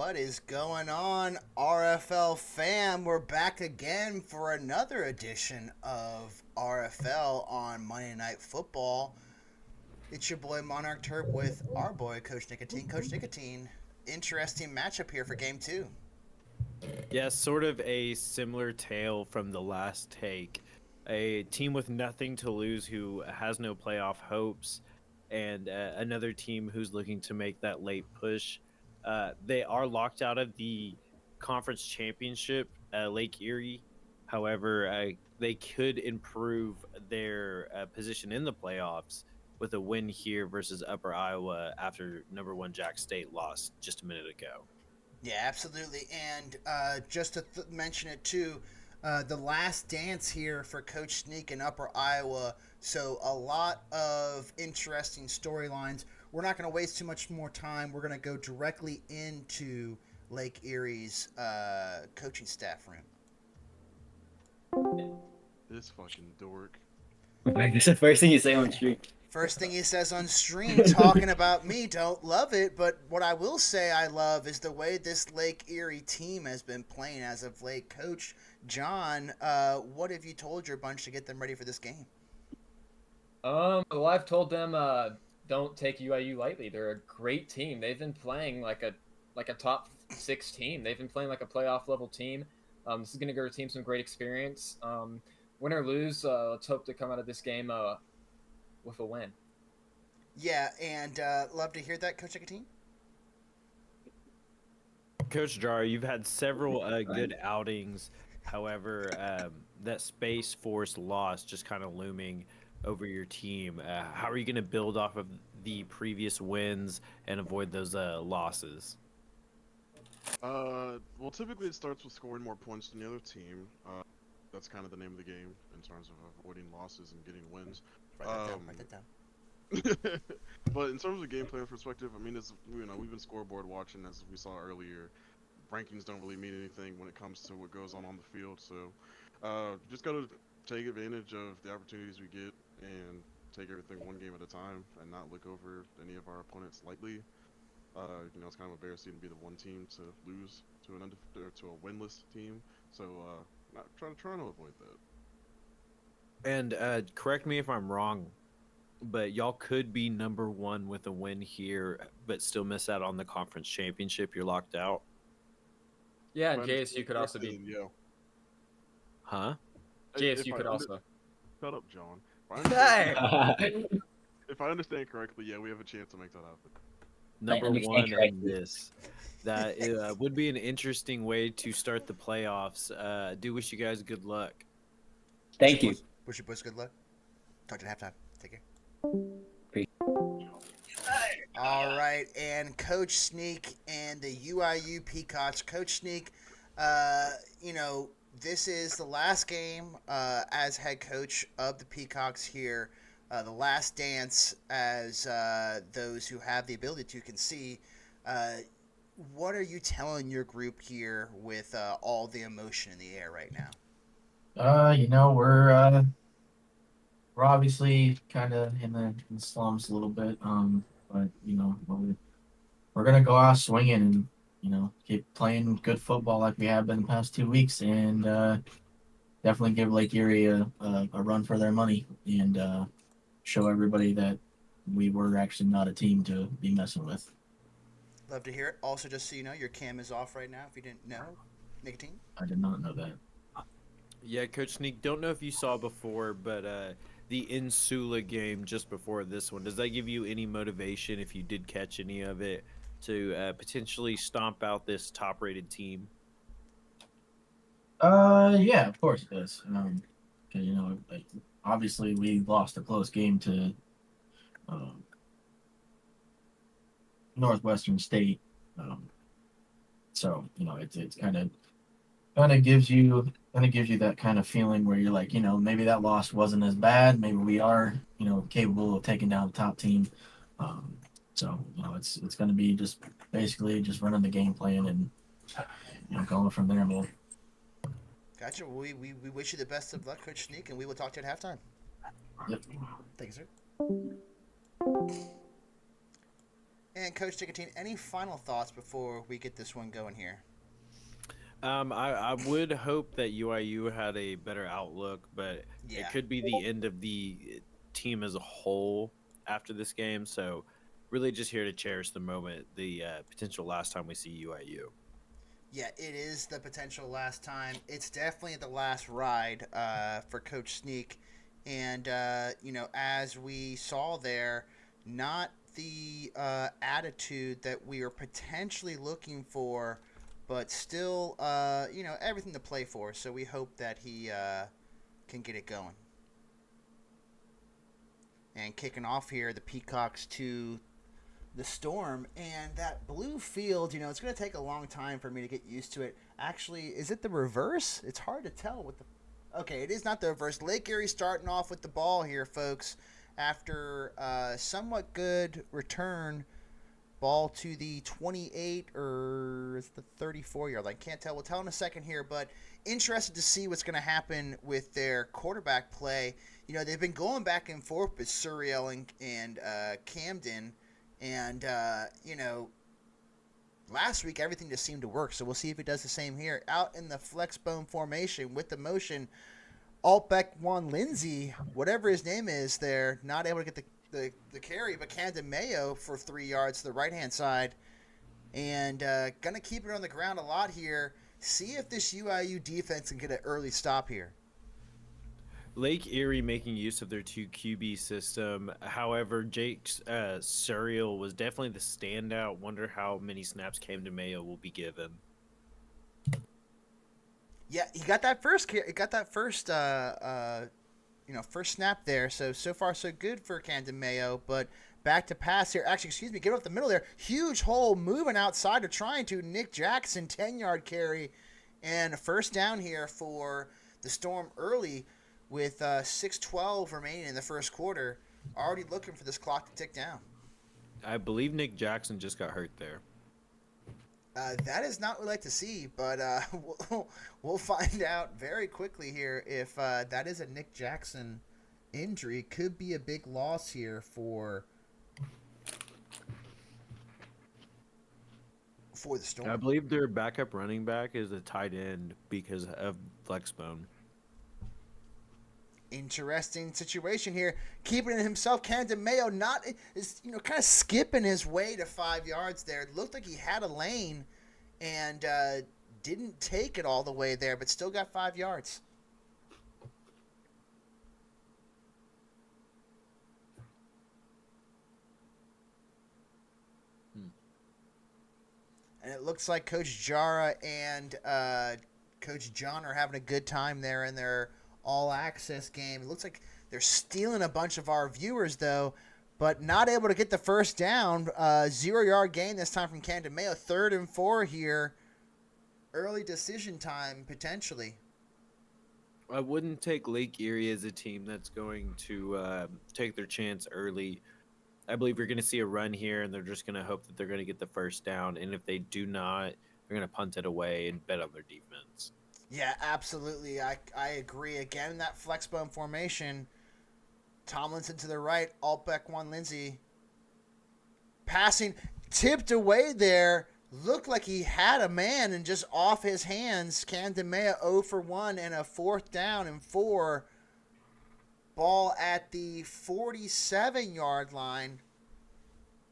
What is going on, RFL fam? We're back again for another edition of RFL on Monday Night Football. It's your boy Monarch Turp with our boy Coach Nicotine. Coach Nicotine, interesting matchup here for game two. Yeah, sort of a similar tale from the last take. A team with nothing to lose who has no playoff hopes, and another team who's looking to make that late push. They are locked out of the conference championship, Lake Erie. However, they could improve their position in the playoffs with a win here versus Upper Iowa after number one Jack State lost just a minute ago. Yeah, absolutely. And just to mention it too, the last dance here for Coach Sneak in Upper Iowa. So a lot of interesting storylines. We're not going to waste too much more time. We're going to go directly into Lake Erie's coaching staff room. This fucking dork. Like, that's the first thing you say on stream. First thing he says on stream, talking about me, don't love it. But what I will say I love is the way this Lake Erie team has been playing as of late. Coach John, what have you told your bunch to get them ready for this game? Well, I've told them don't take UIU lightly. They're a great team. They've been playing like a top 6 team. They've been playing like a playoff level team. This is going to give our team some great experience. Win or lose, let's hope to come out of this game with a win. Yeah, and love to hear that, Coach Nicotine. Coach Jar, you've had several good outings. However, that Space Force loss just kind of looming over your team. How are you going to build off of the previous wins and avoid those losses? Well, typically it starts with scoring more points than the other team. That's kind of the name of the game in terms of avoiding losses and getting wins. Write that down. But in terms of game plan perspective, I mean, we've been scoreboard watching as we saw earlier. Rankings don't really mean anything when it comes to what goes on the field. So, just gotta take advantage of the opportunities we get and take everything one game at a time and not look over any of our opponents lightly. It's kind of embarrassing to be the one team to lose to to a winless team. So, not trying to avoid that. And correct me if I'm wrong, but y'all could be number one with a win here, but still miss out on the conference championship. You're locked out. Yeah, and JSU could also be. Yeah. Huh? JSU could also. Shut up, John. If I understand correctly, yeah, we have a chance to make that happen. Number understand one in correctly. this. That would be an interesting way to start the playoffs. I do wish you guys good luck. Thank you. Wish you boys good luck. Talk to you at halftime. Take care. Great. All right, and Coach Sneak and the UIU Peacocks. Coach Sneak, this is the last game as head coach of the Peacocks here. The last dance, as those who have the ability to can see. What are you telling your group here with all the emotion in the air right now? We're obviously kind of in the slumps a little bit, but we're gonna go out swinging and keep playing good football like we have been the past 2 weeks, and definitely give Lake Erie a run for their money and show everybody that we were actually not a team to be messing with. Love to hear it. Also, just so you know, your cam is off right now. If you didn't know, Nicotine. I did not know that. Yeah, Coach Sneak, don't know if you saw before, but the Insula game just before this one, does that give you any motivation, if you did catch any of it, to potentially stomp out this top-rated team? Yeah, of course it does. 'Cause, obviously we lost a close game to Northwestern State, so it's kind of gives you that kind of feeling where you're like, maybe that loss wasn't as bad. Maybe we are, capable of taking down the top team. So it's going to be just basically just running the game plan and going from there, man. Gotcha. We wish you the best of luck, Coach Sneak, and we will talk to you at halftime. Yep. Thank you, sir. And Coach Nicotine, any final thoughts before we get this one going here? I would hope that UIU had a better outlook, but Yeah. it could be the end of the team as a whole after this game. So, really, just here to cherish the moment, the potential last time we see UIU. Yeah, it is the potential last time. It's definitely the last ride for Coach Sneak. And, as we saw there, not the attitude that we were potentially looking for, but still, everything to play for. So we hope that he can get it going. And kicking off here, the Peacocks to the Storm, and that blue field, it's going to take a long time for me to get used to it. Actually, is it the reverse? It's hard to tell with the... Okay, it is not the reverse. Lake Erie starting off with the ball here, folks, after a somewhat good return. Ball to the 28 or is the 34-yard line. Can't tell. We'll tell in a second here, but interested to see what's going to happen with their quarterback play. They've been going back and forth with Surreal and Camden. And, last week everything just seemed to work, so we'll see if it does the same here. Out in the flex bone formation with the motion, Altbeck Juan Lindsay, whatever his name is there, not able to get the carry, but Camden Mayo for 3 yards to the right-hand side. And going to keep it on the ground a lot here. See if this UIU defense can get an early stop here. Lake Erie making use of their 2 QB system. However, Jake's Surreal was definitely the standout. Wonder how many snaps Camden Mayo will be given. Yeah, he got that first first snap there. So far so good for Camden Mayo, but back to pass here. Actually, excuse me, get off the middle there. Huge hole moving outside or trying to. Nick Jackson, 10-yard carry, and a first down here for the Storm early with 6:12 remaining in the first quarter. Already looking for this clock to tick down. I believe Nick Jackson just got hurt there. That is not what we like to see, but we'll find out very quickly here if that is a Nick Jackson injury. Could be a big loss here for the Storm. I believe their backup running back is a tight end because of flexbone. Interesting situation here. Keeping it himself, Camden Mayo is kind of skipping his way to 5 yards there. It looked like he had a lane and didn't take it all the way there, but still got 5 yards. And it looks like Coach Jara and Coach John are having a good time there in their all-access game. It looks like they're stealing a bunch of our viewers, though, but not able to get the first down. 0-yard gain this time from Camden Mayo. 3rd and 4 here. Early decision time, potentially. I wouldn't take Lake Erie as a team that's going to take their chance early. I believe you're going to see a run here, and they're just going to hope that they're going to get the first down. And if they do not, they're going to punt it away and bet on their defense. Yeah, absolutely. I agree. Again, in that flexbone formation, Tomlinson to the right, Altbeck, Juan Lindsay. Passing, tipped away there. Looked like he had a man and just off his hands. Camden Mayo 0 for 1 and a 4th down and 4. Ball at the 47-yard line.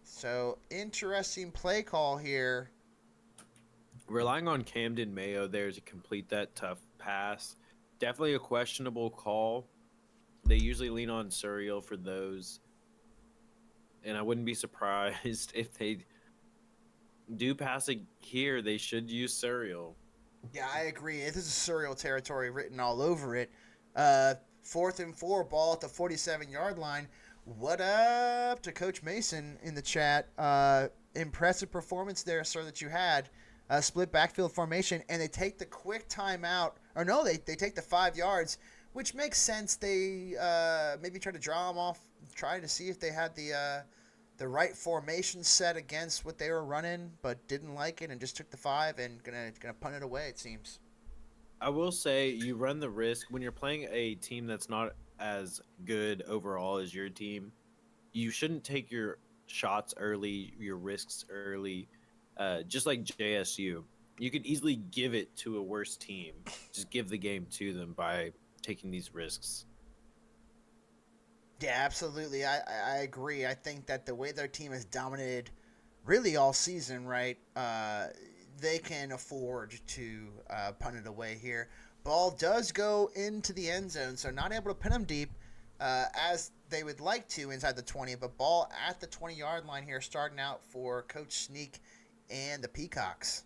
So, interesting play call here. Relying on Camden Mayo there to complete that tough pass. Definitely a questionable call. They usually lean on Surreal for those. And I wouldn't be surprised if they do pass it here. They should use Surreal. Yeah, I agree. This is Surreal territory written all over it. 4th and 4, ball at the 47-yard line. What up to Coach Mason in the chat? Impressive performance there, sir, that you had. Split backfield formation, and they take the quick timeout. Or no, they take the 5 yards, which makes sense. They maybe try to draw them off, try to see if they had the right formation set against what they were running, but didn't like it and just took the 5 and gonna punt it away, it seems. I will say you run the risk when you're playing a team that's not as good overall as your team. You shouldn't take your shots early, your risks early, just like JSU. You could easily give it to a worse team. Just give the game to them by taking these risks. Yeah, absolutely. I agree. I think that the way their team has dominated really all season, right, they can afford to punt it away here. Ball does go into the end zone, so not able to pin them deep as they would like to inside the 20, but ball at the 20-yard line here starting out for Coach Sneak and the Peacocks.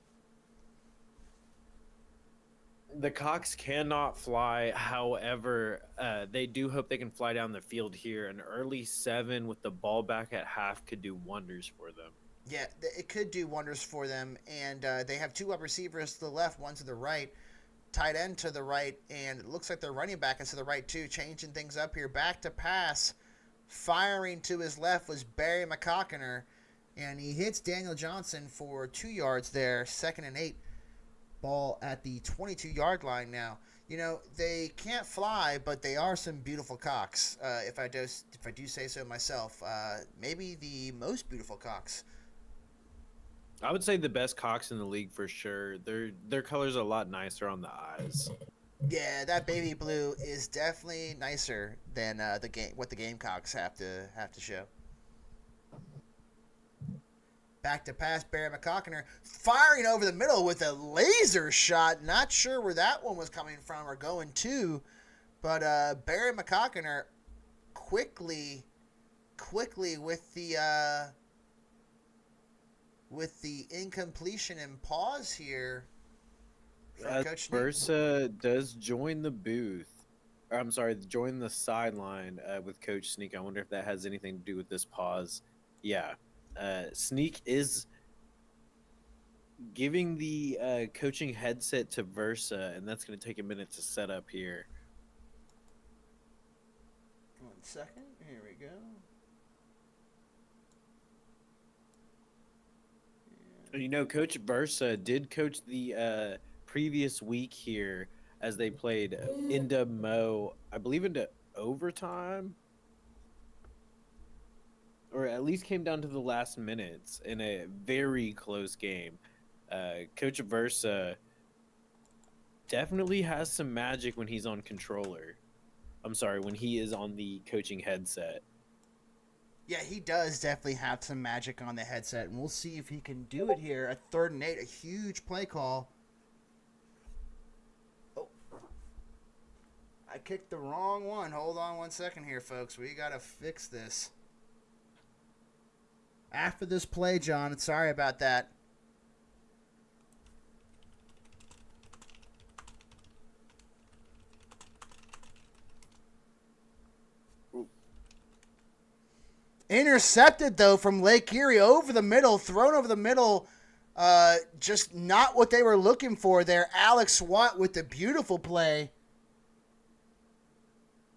The Cox cannot fly. However, they do hope they can fly down the field here. An early 7 with the ball back at half could do wonders for them. Yeah, it could do wonders for them, and they have 2 wide receivers to the left, one to the right, tight end to the right, and it looks like their running back is to the right too, changing things up here. Back to pass, firing to his left was Barry McCockiner, and he hits Daniel Johnson for 2 yards there, 2nd and 8. Ball at the 22-yard line now. You know, they can't fly, but they are some beautiful cocks, if I do say so myself. Maybe the most beautiful cocks. I would say the best Cox in the league for sure. Their colors are a lot nicer on the eyes. Yeah, that baby blue is definitely nicer than what the Gamecocks have to show. Back to pass, Barry McCockiner firing over the middle with a laser shot. Not sure where that one was coming from or going to, but Barry McCockiner quickly with the incompletion and pause here from Coach Sneak. Versa does join the booth. Or, I'm sorry, join the sideline with Coach Sneak. I wonder if that has anything to do with this pause. Yeah. Sneak is giving the coaching headset to Versa, and that's going to take a minute to set up here. 1 second. Here we go. And you know, Coach Versa did coach the previous week here as they played into Mo, I believe into overtime. Or at least came down to the last minutes in a very close game. Coach Versa definitely has some magic when he's on controller. I'm sorry, when he is on the coaching headset. Yeah, he does definitely have some magic on the headset, and we'll see if he can do it here. A 3rd and 8, a huge play call. Oh, I kicked the wrong one. Hold on 1 second here, folks. We got to fix this. After this play, John, sorry about that. Intercepted, though, from Lake Erie over the middle, thrown over the middle. Just not what they were looking for there. Alex Watt with the beautiful play.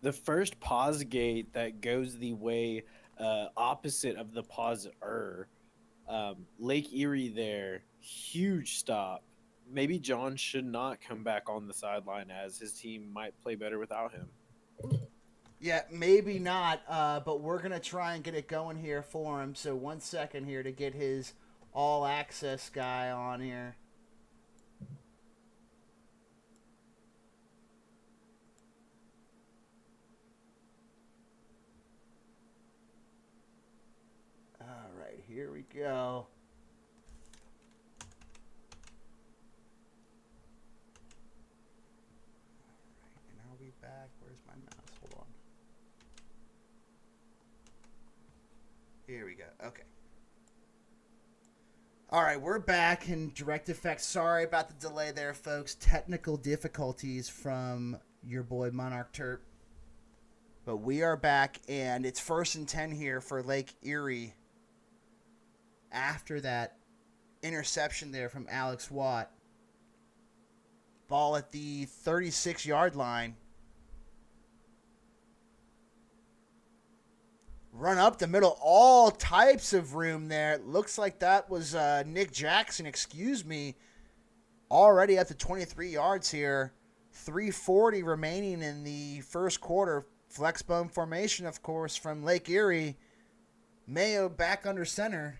The first pause gate that goes the way opposite of the pause-er. Lake Erie there, huge stop. Maybe John should not come back on the sideline as his team might play better without him. Yeah, maybe not, but we're going to try and get it going here for him. So 1 second here to get his all-access guy on here. All right, here we go. All right, and are we back? Where's my mouse? Hold on. Here we go. Okay. All right, we're back in direct effect. Sorry about the delay there, folks. Technical difficulties from your boy Monarch Terp. But we are back, and it's 1st and 10 here for Lake Erie. After that interception there from Alex Watt. Ball at the 36-yard line. Run up the middle, all types of room there. It looks like that was Nick Jackson, already at the 23 yards here. 3:40 remaining in the first quarter. Flex bone formation, of course, from Lake Erie. Mayo back under center.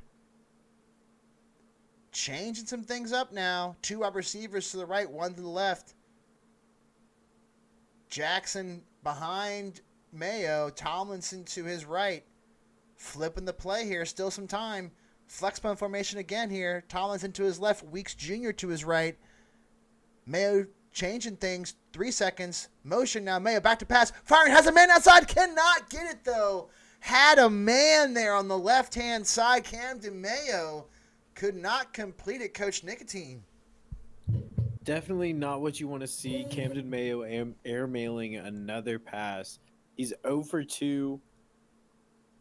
Changing some things up now. 2 wide receivers to the right, 1 to the left. Jackson behind Mayo. Tomlinson to his right. Flipping the play here. Still some time. Flex punt formation again here. Tomlinson to his left. Weeks Jr. to his right. Mayo changing things. 3 seconds. Motion now. Mayo back to pass. Firing. Has a man outside. Cannot get it though. Had a man there on the left-hand side. Camden Mayo could not complete it. Coach Nicotine. Definitely not what you want to see. Camden Mayo airmailing another pass. He's 0 for 2.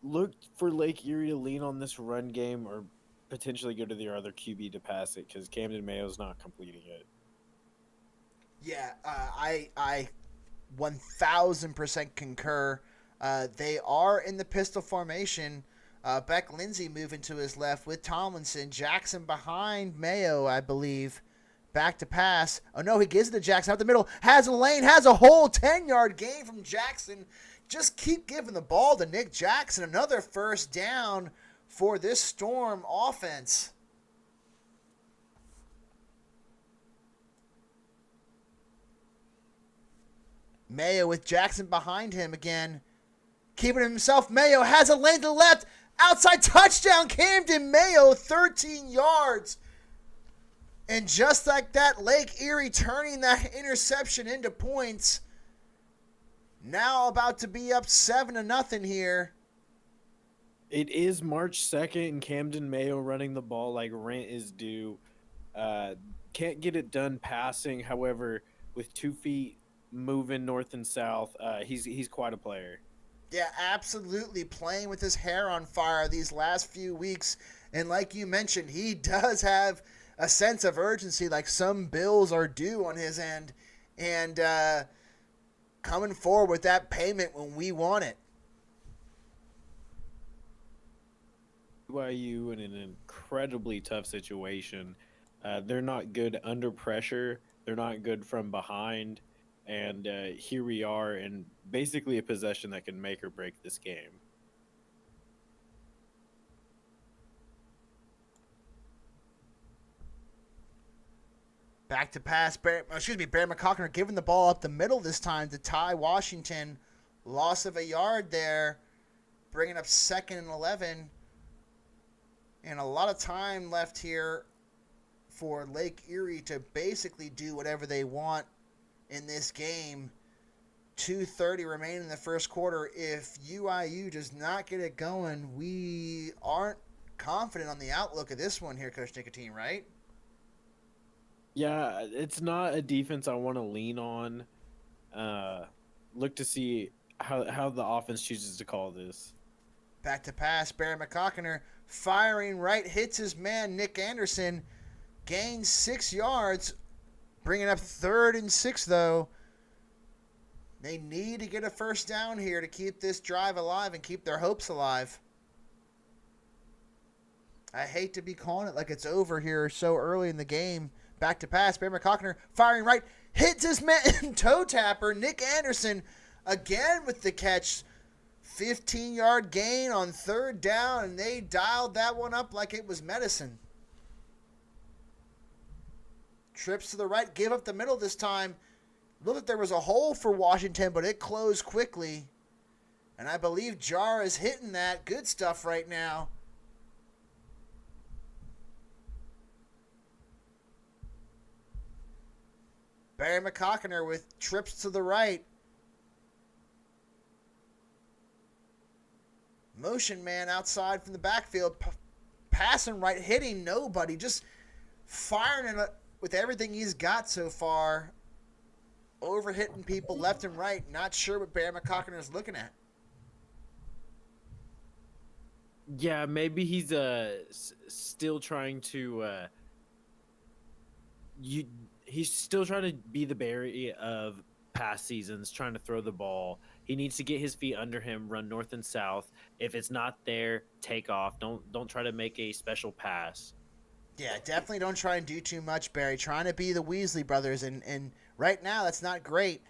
Look for Lake Erie to lean on this run game or potentially go to their other QB to pass it because Camden Mayo's not completing it. Yeah, I 1,000% concur. They are in the pistol formation. Beck Lindsay moving to his left with Tomlinson. Jackson behind Mayo, I believe. Back to pass. Oh, no, he gives it to Jackson out the middle. Has a lane, has a whole 10-yard gain from Jackson. Just keep giving the ball to Nick Jackson. Another first down for this Storm offense. Mayo with Jackson behind him again. Keeping himself. Mayo has a lane to the left. Outside touchdown. Camden Mayo, 13 yards. And just like that, Lake Erie turning that interception into points. Now about to be up 7-0 here. It is March 2nd, and Camden Mayo running the ball like rent is due. Can't get it done passing. However, with 2 feet moving north and south, he's quite a player. Yeah, absolutely playing with his hair on fire these last few weeks. And like you mentioned, he does have a sense of urgency like some bills are due on his end. And coming forward with that payment when we want it. BYU in an incredibly tough situation. They're not good under pressure. They're not good from behind. And here we are in basically a possession that can make or break this game. Back to pass. Barry McCockner giving the ball up the middle this time to Ty Washington. Loss of a yard there. Bringing up 2nd and 11. And a lot of time left here for Lake Erie to basically do whatever they want in this game. 2:30 remaining in the first quarter. If UIU does not get it going, we aren't confident on the outlook of this one here, Coach Nicotine, right? Yeah, it's not a defense I want to lean on. Look to see how the offense chooses to call this. Back to pass. Barry McCockner firing right, hits his man, Nick Anderson. Gains 6 yards. Bringing up 3rd and 6, though. They need to get a first down here to keep this drive alive and keep their hopes alive. I hate to be calling it like it's over here so early in the game. Back to pass. Barry McCockner firing right. Hits his man, toe tapper. Nick Anderson again with the catch. 15-yard gain on 3rd down, and they dialed that one up like it was medicine. Trips to the right, give up the middle this time. Looked like there was a hole for Washington, but it closed quickly. And I believe Jar is hitting that. Good stuff right now. Barry McCockner with trips to the right. Motion man outside from the backfield. Passing right, hitting nobody. Just firing it with everything he's got so far. Overhitting people left and right. Not sure what Barry McCockner is looking at. Yeah, maybe he's still trying to he's still trying to be the Barry of past seasons, trying to throw the ball. He needs to get his feet under him, run north and south. If it's not there, take off. Don't try to make a special pass. Yeah, definitely don't try and do too much, Barry. Trying to be the Weasley brothers, and right now that's not great.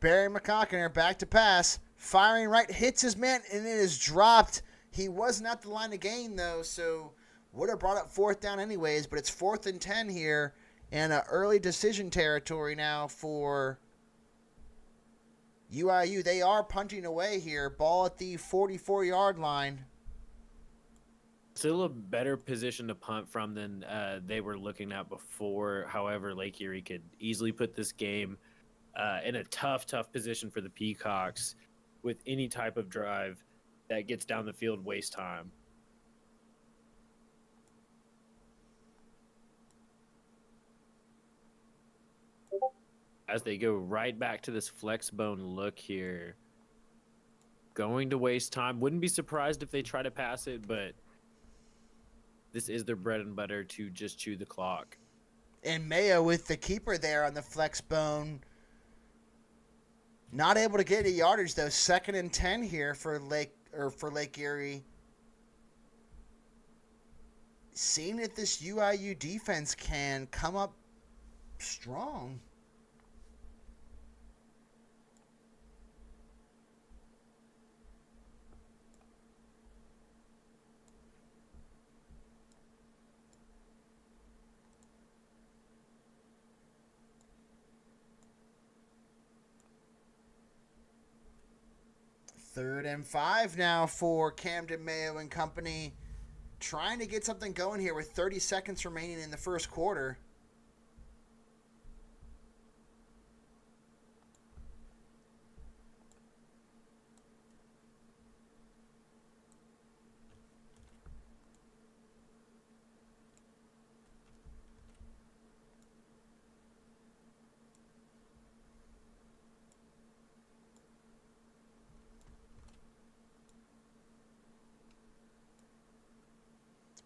Barry McCockner back to pass. Firing right, hits his man, and it is dropped. He wasn't at the line of gain, though, so would have brought up fourth down anyways, but it's 4th and 10 here, and early decision territory now for UIU. They are punting away here. Ball at the 44-yard line. Still a better position to punt from than they were looking at before. However, Lake Erie could easily put this game in a tough position for the Peacocks with any type of drive that gets down the field, waste time. As they go right back to this flex bone look here. Going to waste time. Wouldn't be surprised if they try to pass it, but this is their bread and butter to just chew the clock. And Mayo with the keeper there on the flex bone. Not able to get any yardage, though. 2nd and 10 here for Lake Erie. Seeing if this UIU defense can come up strong. Third and 5 now for Camden Mayo and company. Trying to get something going here with 30 seconds remaining in the first quarter.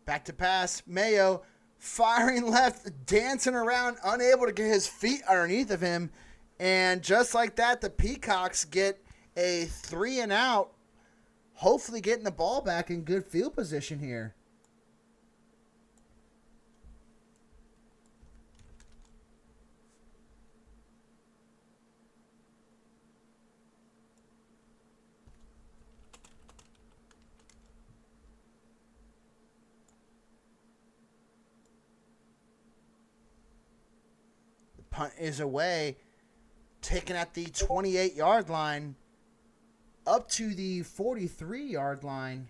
Back to pass. Mayo firing left, dancing around, unable to get his feet underneath of him. And just like that, the Peacocks get a 3 and out. Hopefully getting the ball back in good field position here. Punt is away, taken at the 28-yard line, up to the 43-yard line.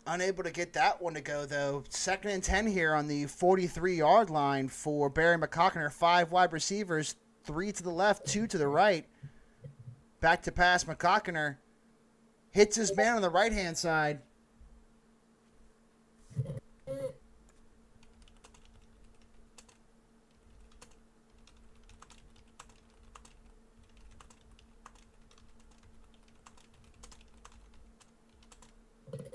Unable to get that one to go, though. 2nd and 10 here on the 43-yard line for Barry McCockner. 5 wide receivers, 3 to the left, 2 to the right. Back to pass, McCockner hits his man on the right-hand side.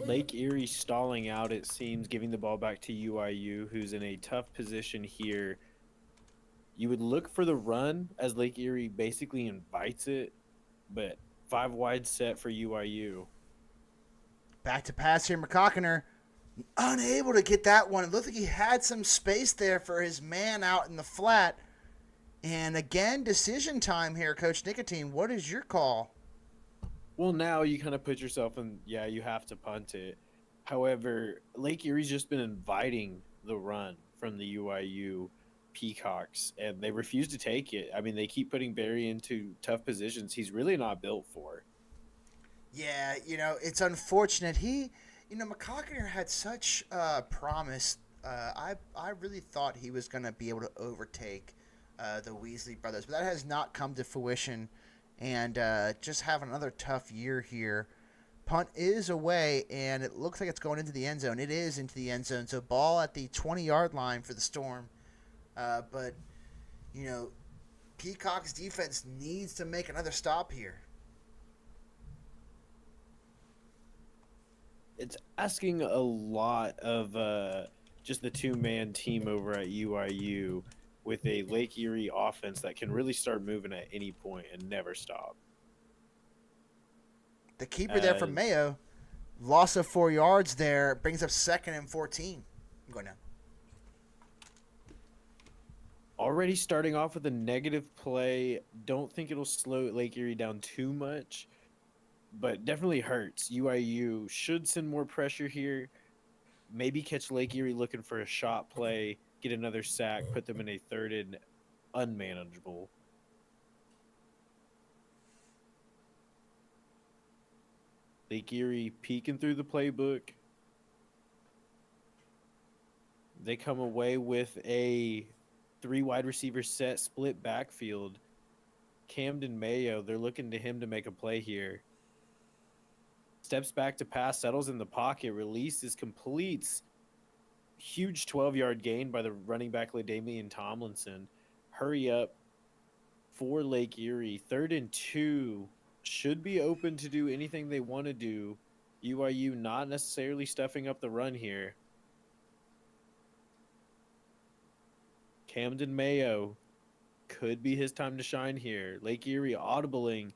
Lake Erie stalling out, it seems, giving the ball back to UIU, who's in a tough position here. You would look for the run as Lake Erie basically invites it, but 5 wide set for UIU. Back to pass here, McCockner. Unable to get that one. It looked like he had some space there for his man out in the flat. And again, decision time here, Coach Nicotine. What is your call? Well, now you kind of put yourself in, yeah, you have to punt it. However, Lake Erie's just been inviting the run from the UIU Peacocks, and they refuse to take it. I mean, they keep putting Barry into tough positions he's really not built for. Yeah, it's unfortunate. McCockner had such promise. I really thought he was going to be able to overtake the Weasley brothers, but that has not come to fruition. And just having another tough year here. Punt is away, and it looks like it's going into the end zone. It is into the end zone, so ball at the 20-yard line for the Storm. But, Peacock's defense needs to make another stop here. It's asking a lot of just the two-man team over at UIU with a Lake Erie offense that can really start moving at any point and never stop. The keeper there for Mayo, loss of 4 yards there, brings up 2nd and 14. I'm going now. Already starting off with a negative play. Don't think it'll slow Lake Erie down too much, but definitely hurts. UIU should send more pressure here. Maybe catch Lake Erie looking for a shot play, get another sack, put them in a 3rd and unmanageable. Lake Erie peeking through the playbook. They come away with a 3 wide receiver set, split backfield. Camden Mayo, they're looking to him to make a play here. Steps back to pass, settles in the pocket, releases, completes. Huge 12-yard gain by the running back LaDamian Tomlinson. Hurry up for Lake Erie. 3rd and 2. Should be open to do anything they want to do. UIU not necessarily stuffing up the run here. Camden Mayo could be his time to shine here. Lake Erie audibling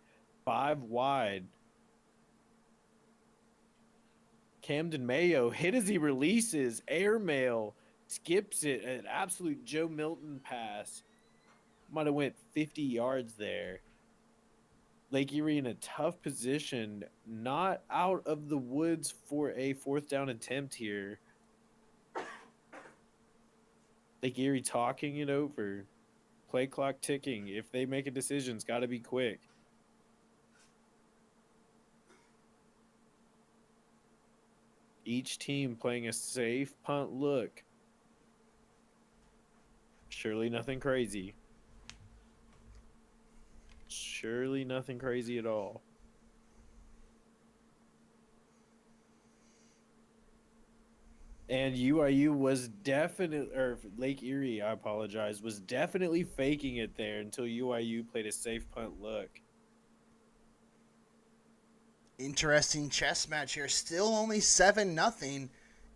5 wide. Camden Mayo hit as he releases, airmail, skips it, an absolute Joe Milton pass. Might have went 50 yards there. Lake Erie in a tough position, not out of the woods for a 4th down attempt here. Lake Erie talking it over. Play clock ticking. If they make a decision, it's got to be quick. Each team playing a safe punt look. Surely nothing crazy. Surely nothing crazy at all. And UIU was definitely, or Lake Erie, I apologize, was definitely faking it there until UIU played a safe punt look. Interesting chess match here. Still only 7-0,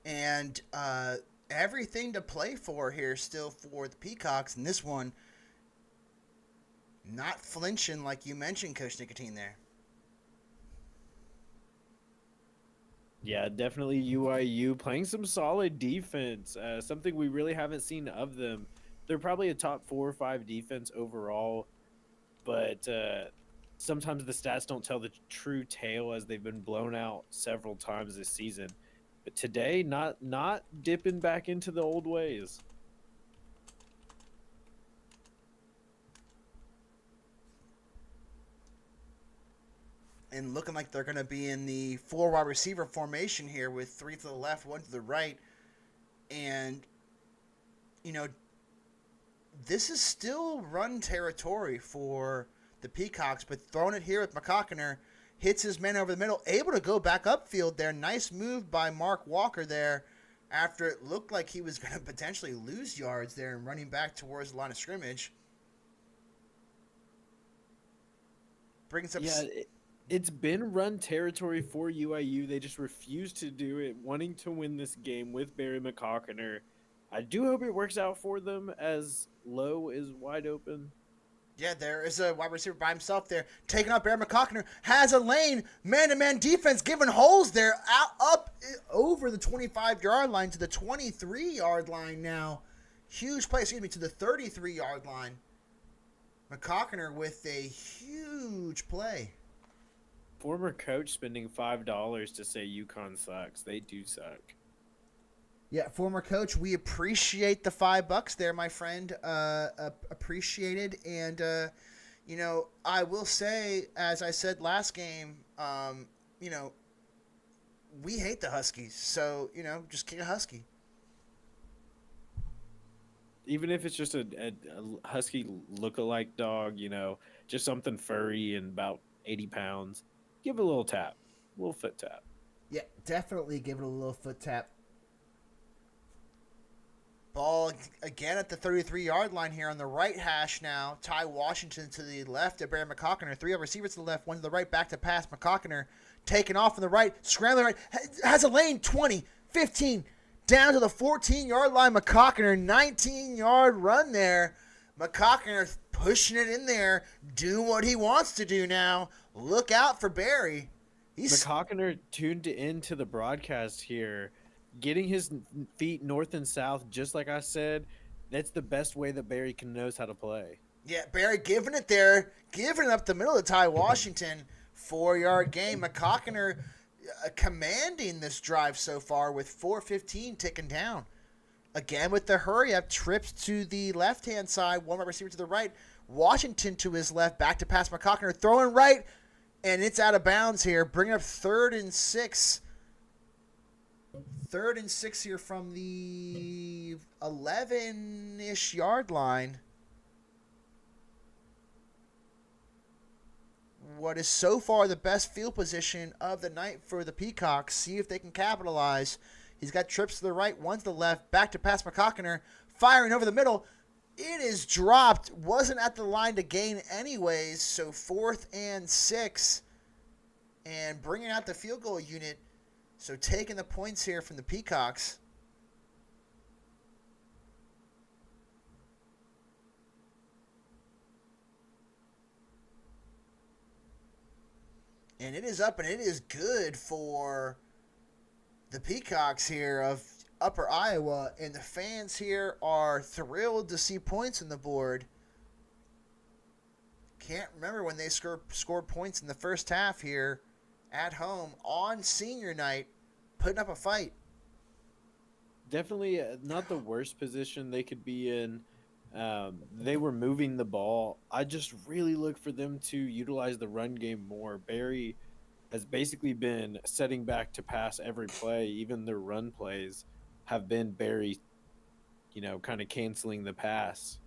and everything to play for here still for the Peacocks. And this one, not flinching like you mentioned, Coach Nicotine there. Yeah, definitely UIU playing some solid defense, something we really haven't seen of them. They're probably a top 4 or 5 defense overall, but sometimes the stats don't tell the true tale as they've been blown out several times this season. But today, not dipping back into the old ways. And looking like they're going to be in the 4 wide receiver formation here with 3 to the left, 1 to the right. And, you know, this is still run territory for the Peacocks, but throwing it here with McCockiner, hits his man over the middle, able to go back upfield there. Nice move by Mark Walker there after it looked like he was going to potentially lose yards there and running back towards the line of scrimmage. Brings up... Yeah, it's been run territory for UIU. They just refuse to do it, wanting to win this game with Barry McCockiner. I do hope it works out for them as Lowe is wide open. Yeah, there is a wide receiver by himself there. Taking up Barry McCockiner. Has a lane. Man-to-man defense giving holes there. Up over the 25-yard line to the 23-yard line now. Huge play, to the 33-yard line. McCockiner with a huge play. Former coach spending $5 to say UConn sucks. They do suck. Yeah, former coach, we appreciate the $5 there, my friend. Appreciated. And, you know, I will say, as I said last game, you know, we hate the Huskies. So, you know, just kick a Husky. Even if it's just a Husky look-alike dog, you know, just something furry and about 80 pounds, give it a little tap, a little foot tap. Yeah, definitely give it a little foot tap. Ball again at the 33-yard line here on the right hash now. Ty Washington to the left of Barry McCockiner. 3 receivers to the left, 1 to the right, back to pass. McCockiner taking off on the right, scrambling right, has a lane, 20, 15, down to the 14-yard line. McCockiner, 19-yard run there. McCockiner pushing it in there, doing what he wants to do now. Look out for Barry. McCockiner tuned into the broadcast here, getting his feet north and south, just like I said. That's the best way that Barry knows how to play. Yeah, Barry giving it there, giving it up the middle of Ty Washington. 4-yard gain. McCockiner commanding this drive so far with 4:15 ticking down. Again with the hurry up, trips to the left-hand side, 1 receiver to the right. Washington to his left, back to pass. McCockiner throwing right, and it's out of bounds here. Bring up 3rd and 6. 3rd and 6 here from the 11-ish yard line. What is so far the best field position of the night for the Peacocks. See if they can capitalize. He's got trips to the right, 1 to the left, back to pass. McCockiner firing over the middle. It is dropped. Wasn't at the line to gain anyways, so 4th and 6. And bringing out the field goal unit. So taking the points here from the Peacocks. And it is up, and it is good for the Peacocks here of Upper Iowa. And the fans here are thrilled to see points on the board. Can't remember when they scored points in the first half here at home on senior night, putting up a fight. Definitely not the worst position they could be in. They were moving the ball. I just really look for them to utilize the run game more. Barry has basically been setting back to pass every play. Even their run plays have been Barry, kind of canceling the pass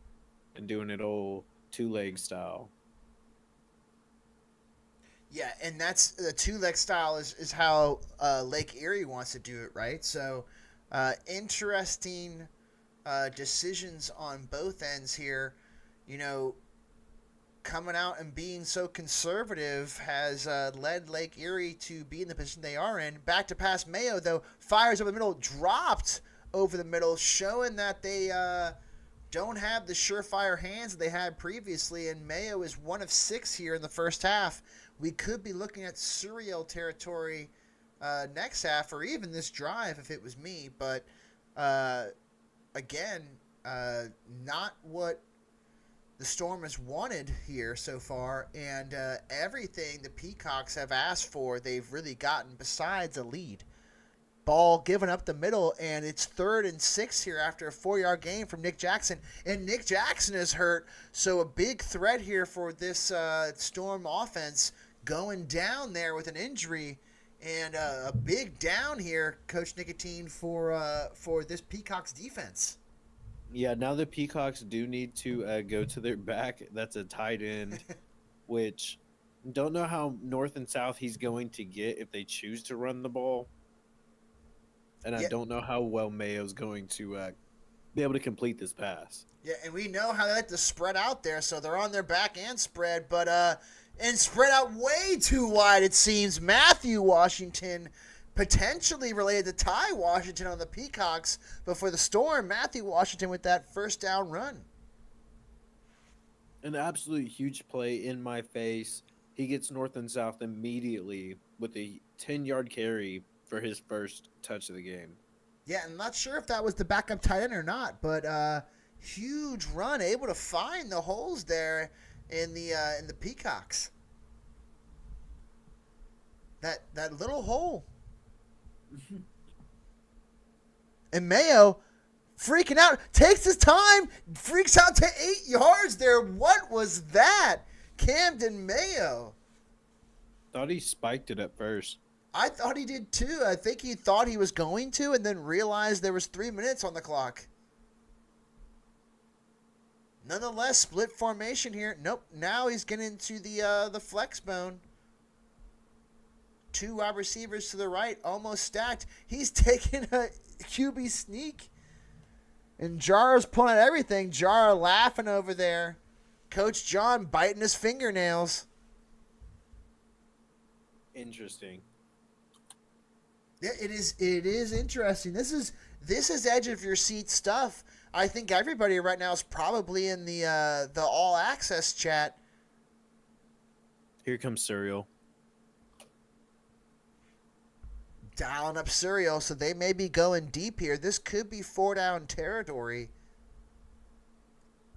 and doing it all 2-leg style. Yeah, and that's the 2-leg style is how Lake Erie wants to do it, right? So interesting decisions on both ends here. Coming out and being so conservative has led Lake Erie to be in the position they are in. Back to pass. Mayo, though, fires over the middle, dropped over the middle, showing that they don't have the surefire hands that they had previously, and Mayo is 1 of 6 here in the first half. We could be looking at surreal territory next half, or even this drive if it was me, but again, not what the Storm has wanted here so far, and everything the Peacocks have asked for, they've really gotten besides a lead. Ball given up the middle, and it's 3rd and 6 here after a 4-yard gain from Nick Jackson, and Nick Jackson is hurt, so a big threat here for this Storm offense going down there with an injury. And a big down here, Coach Nicotine, for this Peacocks defense. Yeah, now the Peacocks do need to go to their back. That's a tight end, which don't know how north and south he's going to get if they choose to run the ball. And I don't know how well Mayo's going to be able to complete this pass. Yeah, and we know how they like to spread out there, so they're on their back and spread, but and spread out way too wide, it seems. Matthew Washington, potentially related to Ty Washington on the Peacocks, but for the Storm, Matthew Washington with that first down run. An absolute huge play in my face. He gets north and south immediately with a 10-yard carry for his first touch of the game. Yeah, I'm not sure if that was the backup tight end or not, but huge run, able to find the holes there in the Peacocks. That little hole. And Mayo freaking out, takes his time, freaks out to 8 yards there. What was that? Camden Mayo. Thought he spiked it at first. I thought he did too. I think he thought he was going to and then realized there was 3 minutes on the clock. Nonetheless, split formation here. Nope. Now he's getting into the flex bone. 2 wide receivers to the right, almost stacked. He's taking a QB sneak. And Jara's pulling at everything. Jara laughing over there. Coach John biting his fingernails. Interesting. Yeah, it is. It is interesting. This is edge of your seat stuff. I think everybody right now is probably in the all access chat. Here comes Surreal. Dialing up Surreal, so they may be going deep here. This could be 4-down territory.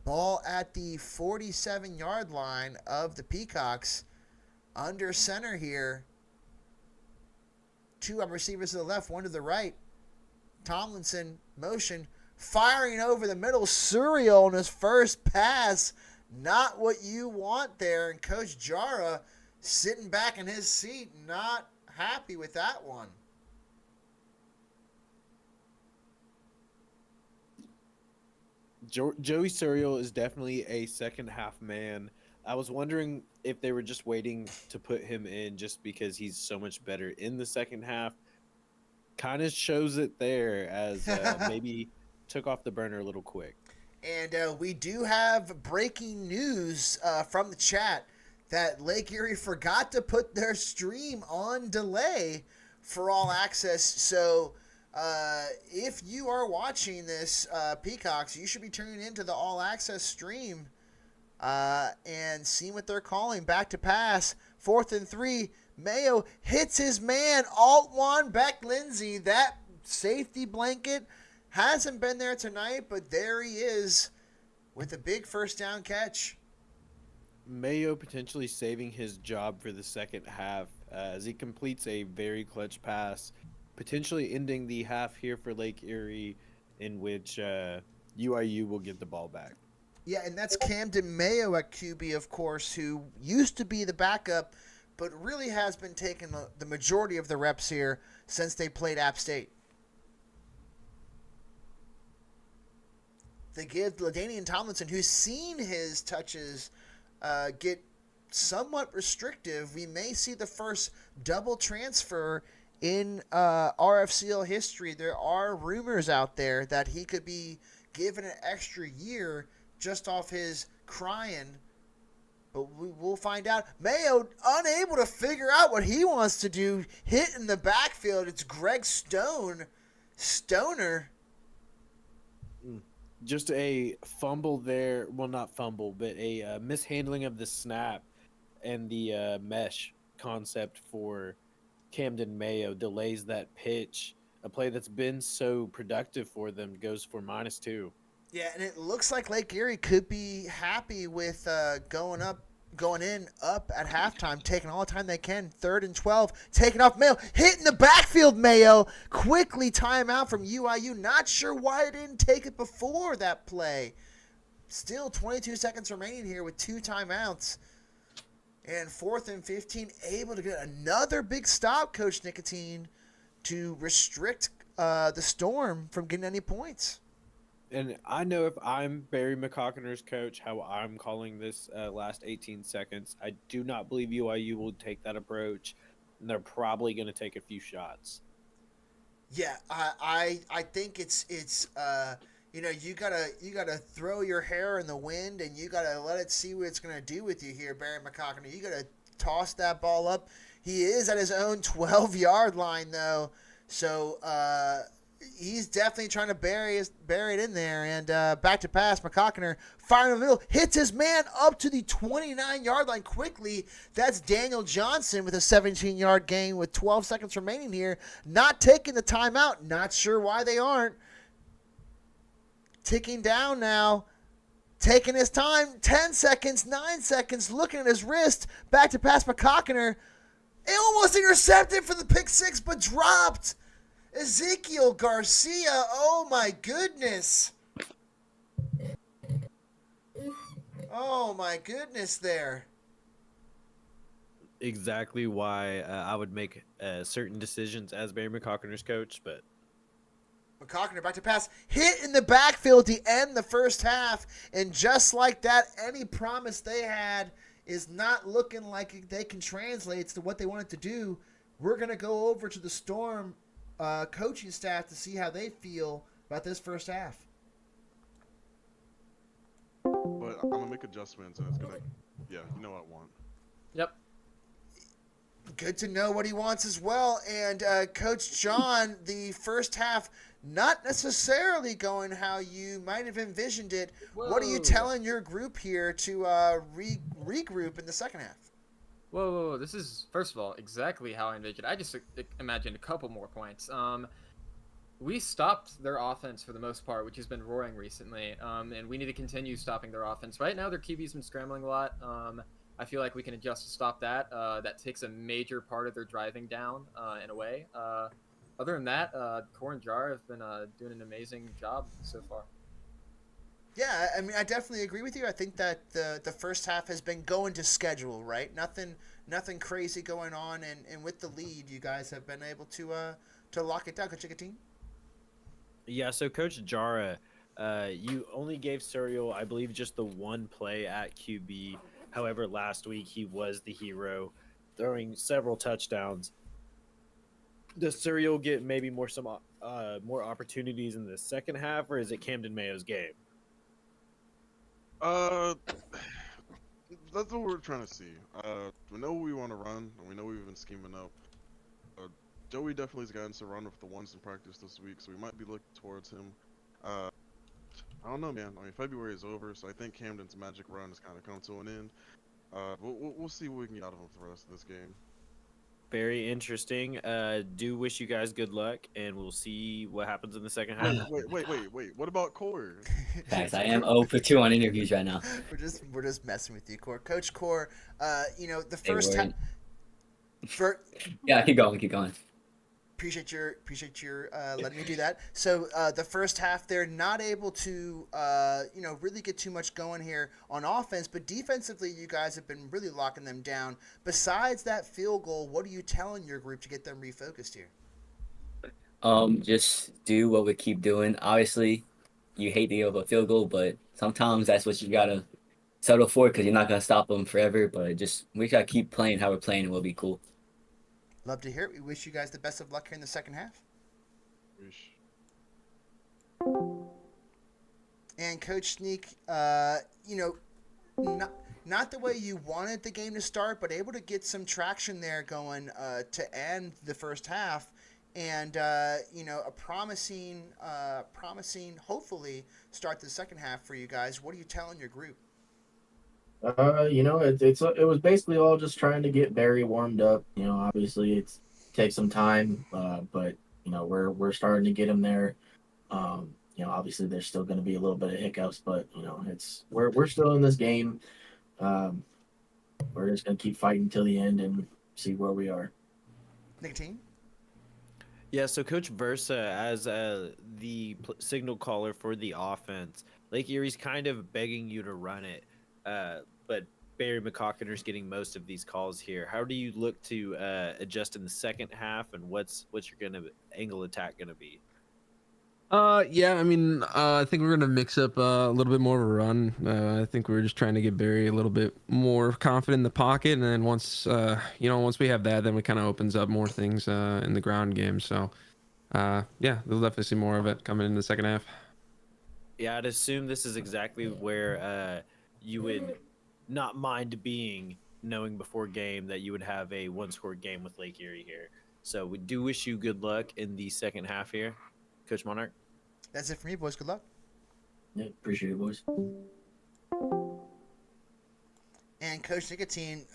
Ball at the 47-yard line of the Peacocks. Under center here. 2 receivers to the left, 1 to the right. Tomlinson, motion, firing over the middle. Surreal on his first pass. Not what you want there. And Coach Jara sitting back in his seat, not happy with that one. Joey Surreal is definitely a second half man. I was wondering if they were just waiting to put him in just because he's so much better in the second half. Kind of shows it there as maybe took off the burner a little quick. And we do have breaking news from the chat that Lake Erie forgot to put their stream on delay for all access. So if you are watching this, Peacocks, you should be tuning into the all access stream and seeing what they're calling. Back to pass, 4th and 3. Mayo hits his man, Altwan Beck Lindsay. That safety blanket hasn't been there tonight, but there he is with a big first down catch. Mayo potentially saving his job for the second half as he completes a very clutch pass, potentially ending the half here for Lake Erie, in which UIU will get the ball back. Yeah, and that's Camden Mayo at QB, of course, who used to be the backup, but really has been taking the majority of the reps here since they played App State. They give LaDainian Tomlinson, who's seen his touches get somewhat restrictive. We may see the first double transfer in RFCL history. There are rumors out there that he could be given an extra year just off his crying. But we'll find out. Mayo unable to figure out what he wants to do. Hit in the backfield. It's Greg Stoner. Just a fumble there. Well, not fumble, but a mishandling of the snap and the mesh concept for Camden Mayo delays that pitch. A play that's been so productive for them goes for -2. Yeah, and it looks like Lake Erie could be happy with going in up at halftime, taking all the time they can. 3rd and 12, taking off Mayo, hitting the backfield. Mayo quickly timeout from UIU. Not sure why it didn't take it before that play. Still 22 seconds remaining here with 2 timeouts. And 4th and 15, able to get another big stop, Coach Nicotine, to restrict the Storm from getting any points. And I know if I'm Barry McCockner's coach, how I'm calling this last 18 seconds. I do not believe UIU will take that approach, and they're probably going to take a few shots. Yeah, I think it's you gotta throw your hair in the wind, and you gotta let it see what it's gonna do with you here, Barry McCockner. You gotta toss that ball up. He is at his own 12-yard line though, so he's definitely trying to bury it in there. And back to pass, McCockner firing in the middle, hits his man up to the 29-yard line quickly. That's Daniel Johnson with a 17-yard gain with 12 seconds remaining here. Not taking the timeout. Not sure why they aren't. Ticking down now. Taking his time. 10 seconds, 9 seconds. Looking at his wrist. Back to pass, McCockner. It almost intercepted for the pick 6, but dropped. Ezekiel Garcia, oh my goodness. Oh my goodness there. Exactly why I would make certain decisions as Barry McCockner's coach, but McCockner back to pass, hit in the backfield to end the first half, and just like that, any promise they had is not looking like they can translate to what they wanted to do. We're going to go over to the Storm coaching staff to see how they feel about this first half. adjustments, and it's gonna, yeah, you know what I want. Yep. Good to know what he wants as well. And Coach John, the first half not necessarily going how you might have envisioned it. What are you Whoa. telling your group here to regroup in the second half? Whoa. This is, first of all, exactly how I envisioned. I just imagined a couple more points. We stopped their offense for the most part, which has been roaring recently, and we need to continue stopping their offense. Right now, their QB's been scrambling a lot. I feel like we can adjust to stop that. That takes a major part of their driving down in a way. Other than that, Core and Jar have been doing an amazing job so far. Yeah, I mean, I definitely agree with you. I think that the first half has been going to schedule, right? Nothing crazy going on, and with the lead, you guys have been able to lock it down. Coach Nicotine? Yeah, so Coach Jara, you only gave Serial, I believe, just the one play at QB. However, last week he was the hero, throwing several touchdowns. Does Serial get maybe more opportunities in the second half, or is it Camden Mayo's game? Uh, that's what we're trying to see. We know we want to run, and we know we've been scheming up. Joey definitely has gotten to run with the ones in practice this week, so we might be looking towards him. I don't know, man. I mean, February is over, so I think Camden's magic run has kind of come to an end. We'll see what we can get out of him for the rest of this game. Very interesting. Do wish you guys good luck, and we'll see what happens in the second half. Wait. What about Core? Guys, I am 0 for 2 on interviews right now. We're just messing with you, Core. Coach Core, the Hey, first half. Yeah, keep going. Appreciate your letting me do that. So the first half, they're not able to really get too much going here on offense, but defensively, you guys have been really locking them down. Besides that field goal, what are you telling your group to get them refocused here? Just do what we keep doing. Obviously, you hate the a field goal, but sometimes that's what you gotta settle for because you're not gonna stop them forever. But just we gotta keep playing how we're playing, and we'll be cool. Love to hear it. We wish you guys the best of luck here in the second half. Ish. And Coach Sneak, not the way you wanted the game to start, but able to get some traction there going to end the first half, and a promising, hopefully start the second half for you guys. What are you telling your group? It was basically all just trying to get Barry warmed up. Obviously it takes some time, but we're starting to get him there. Obviously there's still going to be a little bit of hiccups, but we're still in this game. We're just going to keep fighting till the end and see where we are. Nicotine? Yeah, so Coach Versa, as the signal caller for the offense, Lake Erie's kind of begging you to run it, but Barry McCocker's getting most of these calls here. How do you look to adjust in the second half, and what's your angle attack gonna be? Yeah, I mean, I think we're gonna mix up a little bit more of a run. I think we're just trying to get Barry a little bit more confident in the pocket, and then once we have that, then it kind of opens up more things in the ground game. So, yeah, we'll definitely see more of it coming in the second half. Yeah, I'd assume this is exactly where you would not mind being, knowing before game that you would have a one-score game with Lake Erie here. So we do wish you good luck in the second half here, Coach Monarch. That's it for me, boys. Good luck. Yeah, appreciate it, boys. And Coach Nicotine,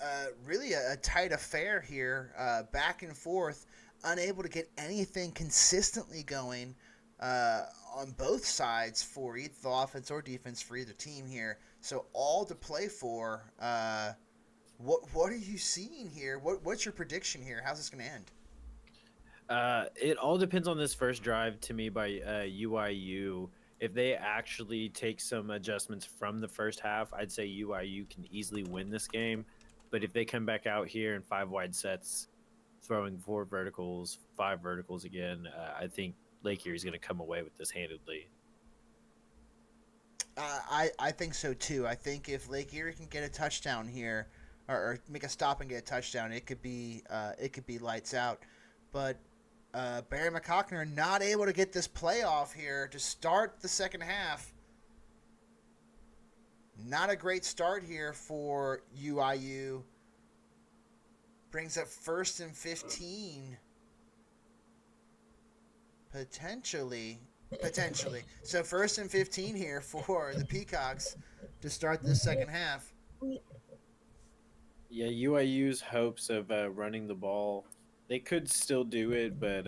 really a tight affair here, back and forth, unable to get anything consistently going on both sides for either the offense or defense for either team here. So all to play for. What are you seeing here? What's your prediction here? How's this going to end? It all depends on this first drive to me by UIU. If they actually take some adjustments from the first half, I'd say UIU can easily win this game. But if they come back out here in 5 wide sets, throwing 4 verticals, 5 verticals again, I think Lake Erie's going to come away with this handedly. I think so too. I think if Lake Erie can get a touchdown here, or make a stop and get a touchdown, it could be lights out. But Barry McCockner not able to get this playoff here to start the second half. Not a great start here for UIU. Brings up 1st and 15. Potentially. So 1st and 15 here for the Peacocks to start this second half. Yeah, UIU's hopes of running the ball, they could still do it, but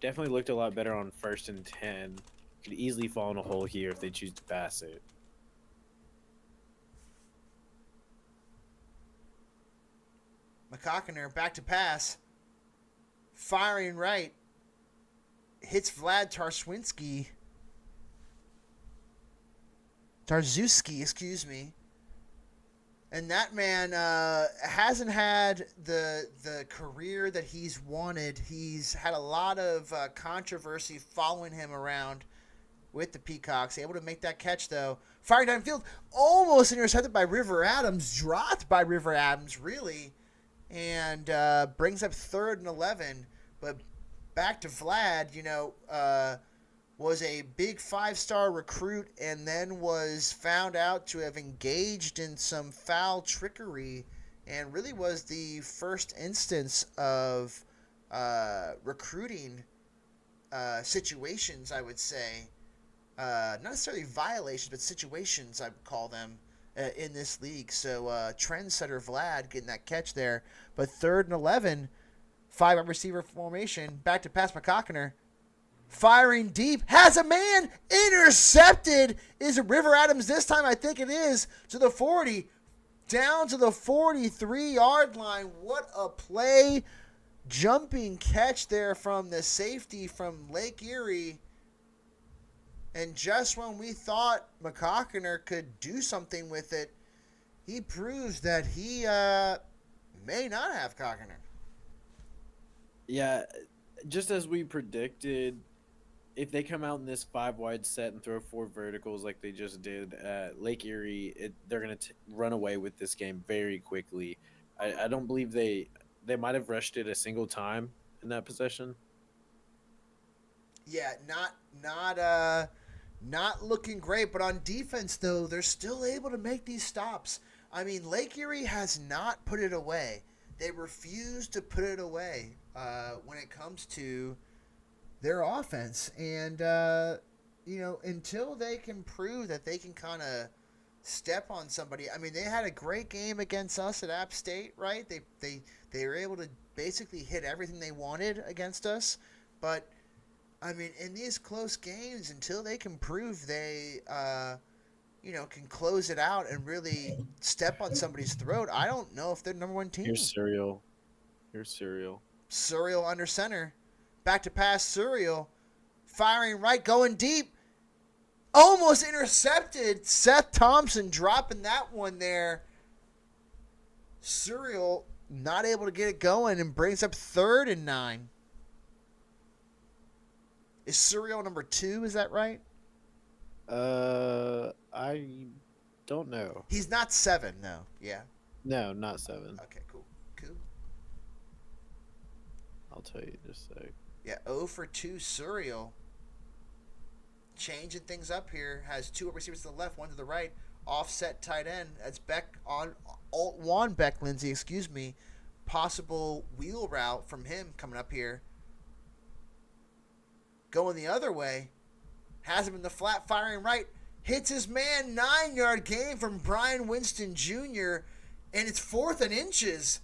definitely looked a lot better on 1st and 10. Could easily fall in a hole here if they choose to pass it. McCockiner back to pass. Firing right. Hits Vlad Tarzuski, excuse me. And that man hasn't had the career that he's wanted. He's had a lot of controversy following him around with the Peacocks. Able to make that catch, though. Firing downfield. Almost intercepted by River Adams. Dropped by River Adams, really. And brings up 3rd and 11. But back to Vlad, was a big 5-star recruit and then was found out to have engaged in some foul trickery and really was the first instance of recruiting situations, I would say. Not necessarily violations, but situations, I would call them, in this league. So trendsetter Vlad getting that catch there. But 3rd and 11, 5 receiver formation, back to pass McCockiner. Firing deep, has a man, intercepted. Is it River Adams this time? I think it is. To the 40, down to the 43-yard line. What a play. Jumping catch there from the safety from Lake Erie. And just when we thought McCockiner could do something with it, he proves that he may not have Cockiner. Yeah, just as we predicted, if they come out in this 5-wide set and throw 4 verticals like they just did at Lake Erie, they're going to run away with this game very quickly. I don't believe they might have rushed it a single time in that possession. Yeah, not looking great, but on defense, though, they're still able to make these stops. I mean, Lake Erie has not put it away. They refuse to put it away when it comes to their offense. And, until they can prove that they can kind of step on somebody. I mean, they had a great game against us at App State, right? They were able to basically hit everything they wanted against us. But, I mean, in these close games, until they can prove they, can close it out and really step on somebody's throat, I don't know if they're number one team. Here's Serial. Surreal under center. Back to pass, Surreal. Firing right, going deep. Almost intercepted. Seth Thompson dropping that one there. Surreal not able to get it going and brings up 3rd and 9. Is Surreal number 2? Is that right? I don't know. He's not 7, though. Yeah. No, not 7. Okay, cool. I'll tell you in just a sec. Yeah, 0 for 2 Surreal. Changing things up here. Has 2 receivers to the left, 1 to the right. Offset tight end. That's Juan Beck Lindsay, excuse me. Possible wheel route from him coming up here. Going the other way. Has him in the flat, firing right. Hits his man, 9-yard gain from Brian Winston Jr. And it's 4th and inches.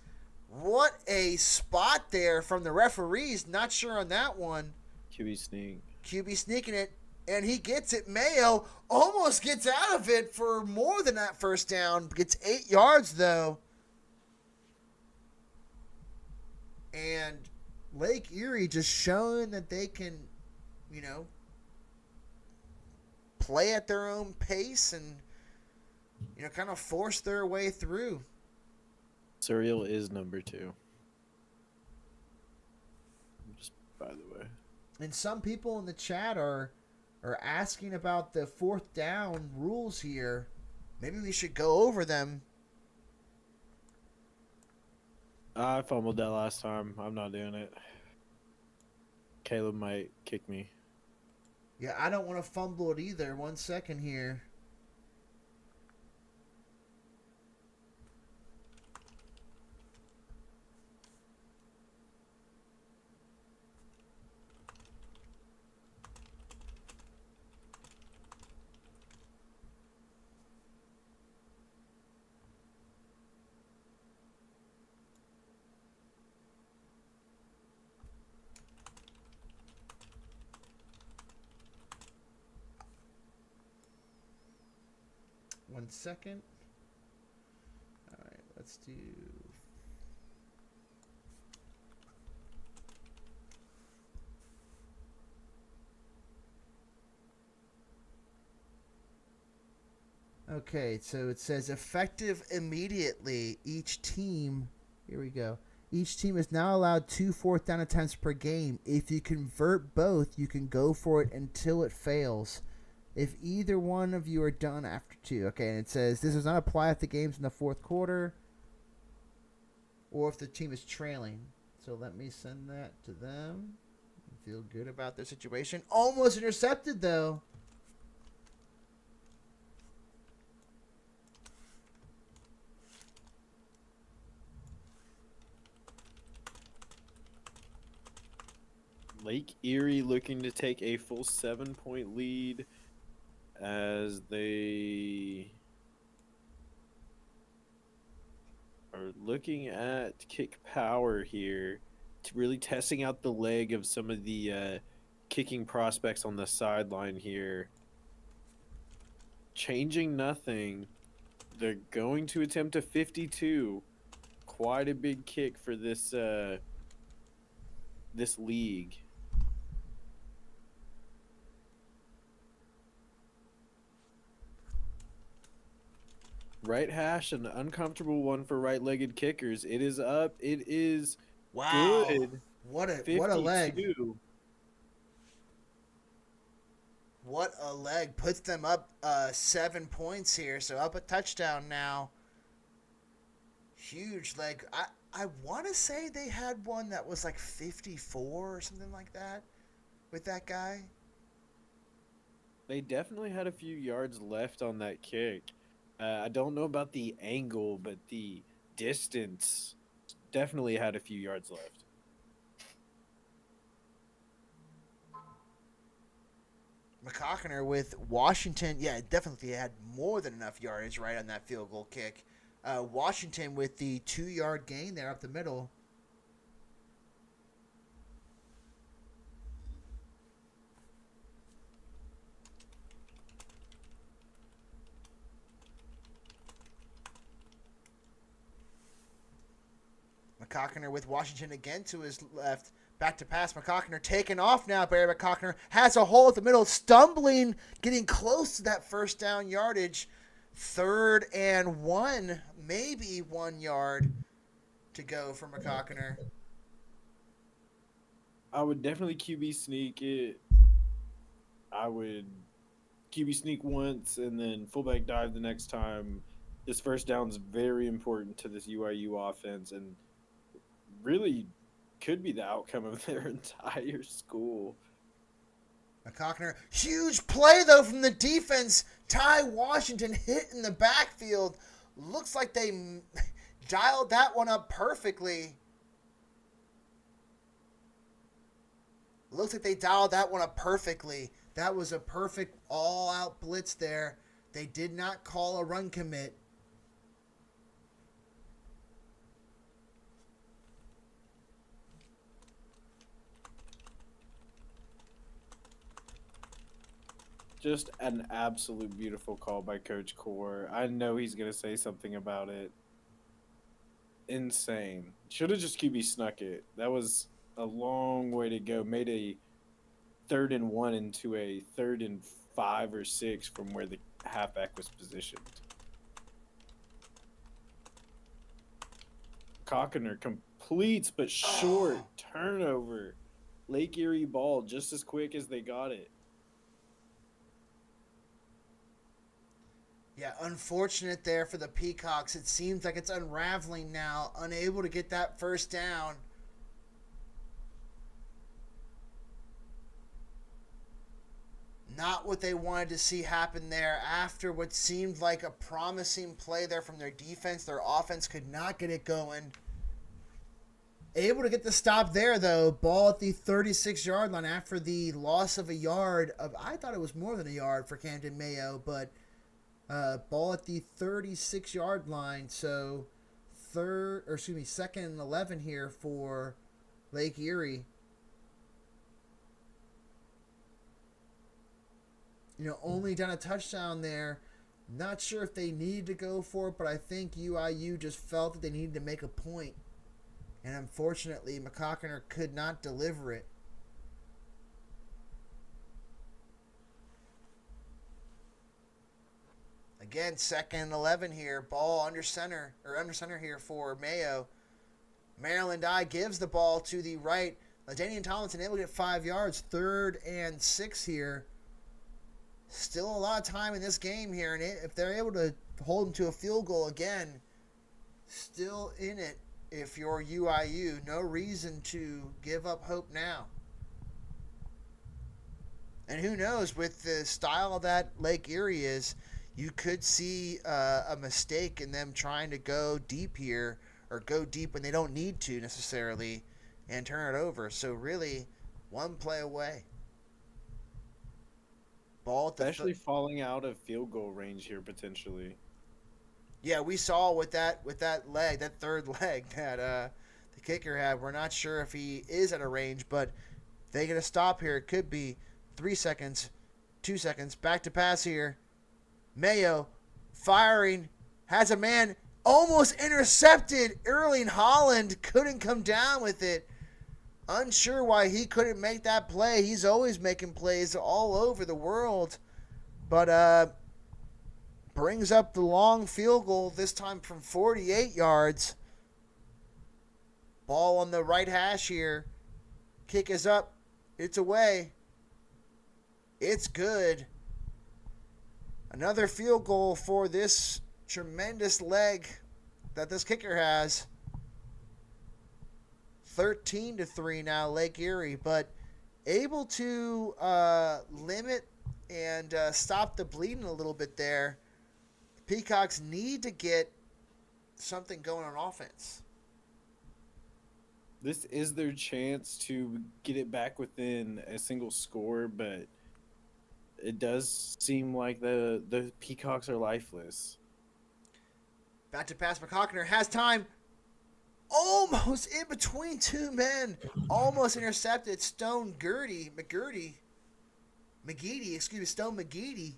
What a spot there from the referees. Not sure on that one. QB sneak. QB sneaking it, and he gets it. Mayo almost gets out of it for more than that first down. Gets 8 yards, though. And Lake Erie just showing that they can, play at their own pace and, kind of force their way through. Serial is number 2. Just by the way. And some people in the chat are asking about the 4th down rules here. Maybe we should go over them. I fumbled that last time. I'm not doing it. Caleb might kick me. Yeah, I don't want to fumble it either. 1 second here. 1 second. All right, let's do. Okay, so it says effective immediately. Each team, here we go. Each team is now allowed 2 fourth down attempts per game. If you convert both, you can go for it until it fails. If either one of you are done after 2. Okay, and it says this does not apply if the game's in the fourth quarter or if the team is trailing. So let me send that to them. I feel good about their situation. Almost intercepted, though. Lake Erie looking to take a full 7-point lead as they are looking at kick power here, really testing out the leg of some of the kicking prospects on the sideline here. Changing nothing. They're going to attempt a 52. Quite a big kick for this this league. Right hash, an uncomfortable one for right-legged kickers. It is up. It is Wow. good. What a leg. 52. What a leg. Puts them up 7 points here. So up a touchdown now. Huge leg. I want to say they had one that was like 54 or something like that with that guy. They definitely had a few yards left on that kick. I don't know about the angle, but the distance definitely had a few yards left. McCockner with Washington. Yeah, definitely had more than enough yardage right on that field goal kick. Washington with the 2-yard gain there up the middle. McCockner with Washington again to his left. Back to pass. McCockner taking off now. Barry McCockner has a hole at the middle. Stumbling. Getting close to that first down yardage. 3rd and 1. Maybe 1 yard to go for McCockner. I would definitely QB sneak it. I would QB sneak once and then fullback dive the next time. This first down is very important to this UIU offense and really could be the outcome of their entire school. McCockner, huge play though from the defense. Ty Washington hit in the backfield. Looks like they dialed that one up perfectly. Looks like they dialed that one up perfectly. That was a perfect all-out blitz there. They did not call a run commit. Just an absolute beautiful call by Coach Core. I know he's going to say something about it. Insane. Should have just QB snuck it. That was a long way to go. Made a 3rd and 1 into a 3rd and 5 or 6 from where the halfback was positioned. Cockner completes but short. Turnover. Lake Erie ball just as quick as they got it. Yeah, unfortunate there for the Peacocks. It seems like it's unraveling now. Unable to get that first down. Not what they wanted to see happen there after what seemed like a promising play there from their defense. Their offense could not get it going. Able to get the stop there, though. Ball at the 36-yard line after the loss of a yard. I thought it was more than a yard for Camden Mayo, but ball at the 36-yard line. So 2nd and 11 here for Lake Erie. You know, only done a touchdown there. Not sure if they needed to go for it, but I think UIU just felt that they needed to make a point. And unfortunately, McCockiner could not deliver it. Again, 2nd and 11 here. Ball under center here for Mayo. Maryland I gives the ball to the right. LaDainian Tomlinson able to get 5 yards. 3rd and 6 here. Still a lot of time in this game here, and if they're able to hold them to a field goal again, still in it if you're UIU. No reason to give up hope now. And who knows, with the style that Lake Erie is, you could see a mistake in them trying to go deep here, or go deep when they don't need to necessarily, and turn it over. So really, one play away. Ball at the Especially falling out of field goal range here potentially. Yeah, we saw with that leg, that third leg that the kicker had. We're not sure if he is at a range, but they get a stop here. It could be 3 seconds, 2 seconds. Back to pass here. Mayo firing, has a man, almost intercepted. Erling Holland couldn't come down with it. Unsure why he couldn't make that play. He's always making plays all over the world. But brings up the long field goal, this time from 48 yards. Ball on the right hash here. Kick is up. It's away. It's good. Another field goal for this tremendous leg that this kicker has. 13-3 now, Lake Erie, but able to limit and stop the bleeding a little bit there. The Peacocks need to get something going on offense. This is their chance to get it back within a single score, but it does seem like the Peacocks are lifeless. Back to pass. McCockiner has time. Almost in between two men. Almost intercepted. Stone McGeady. Stone McGeady.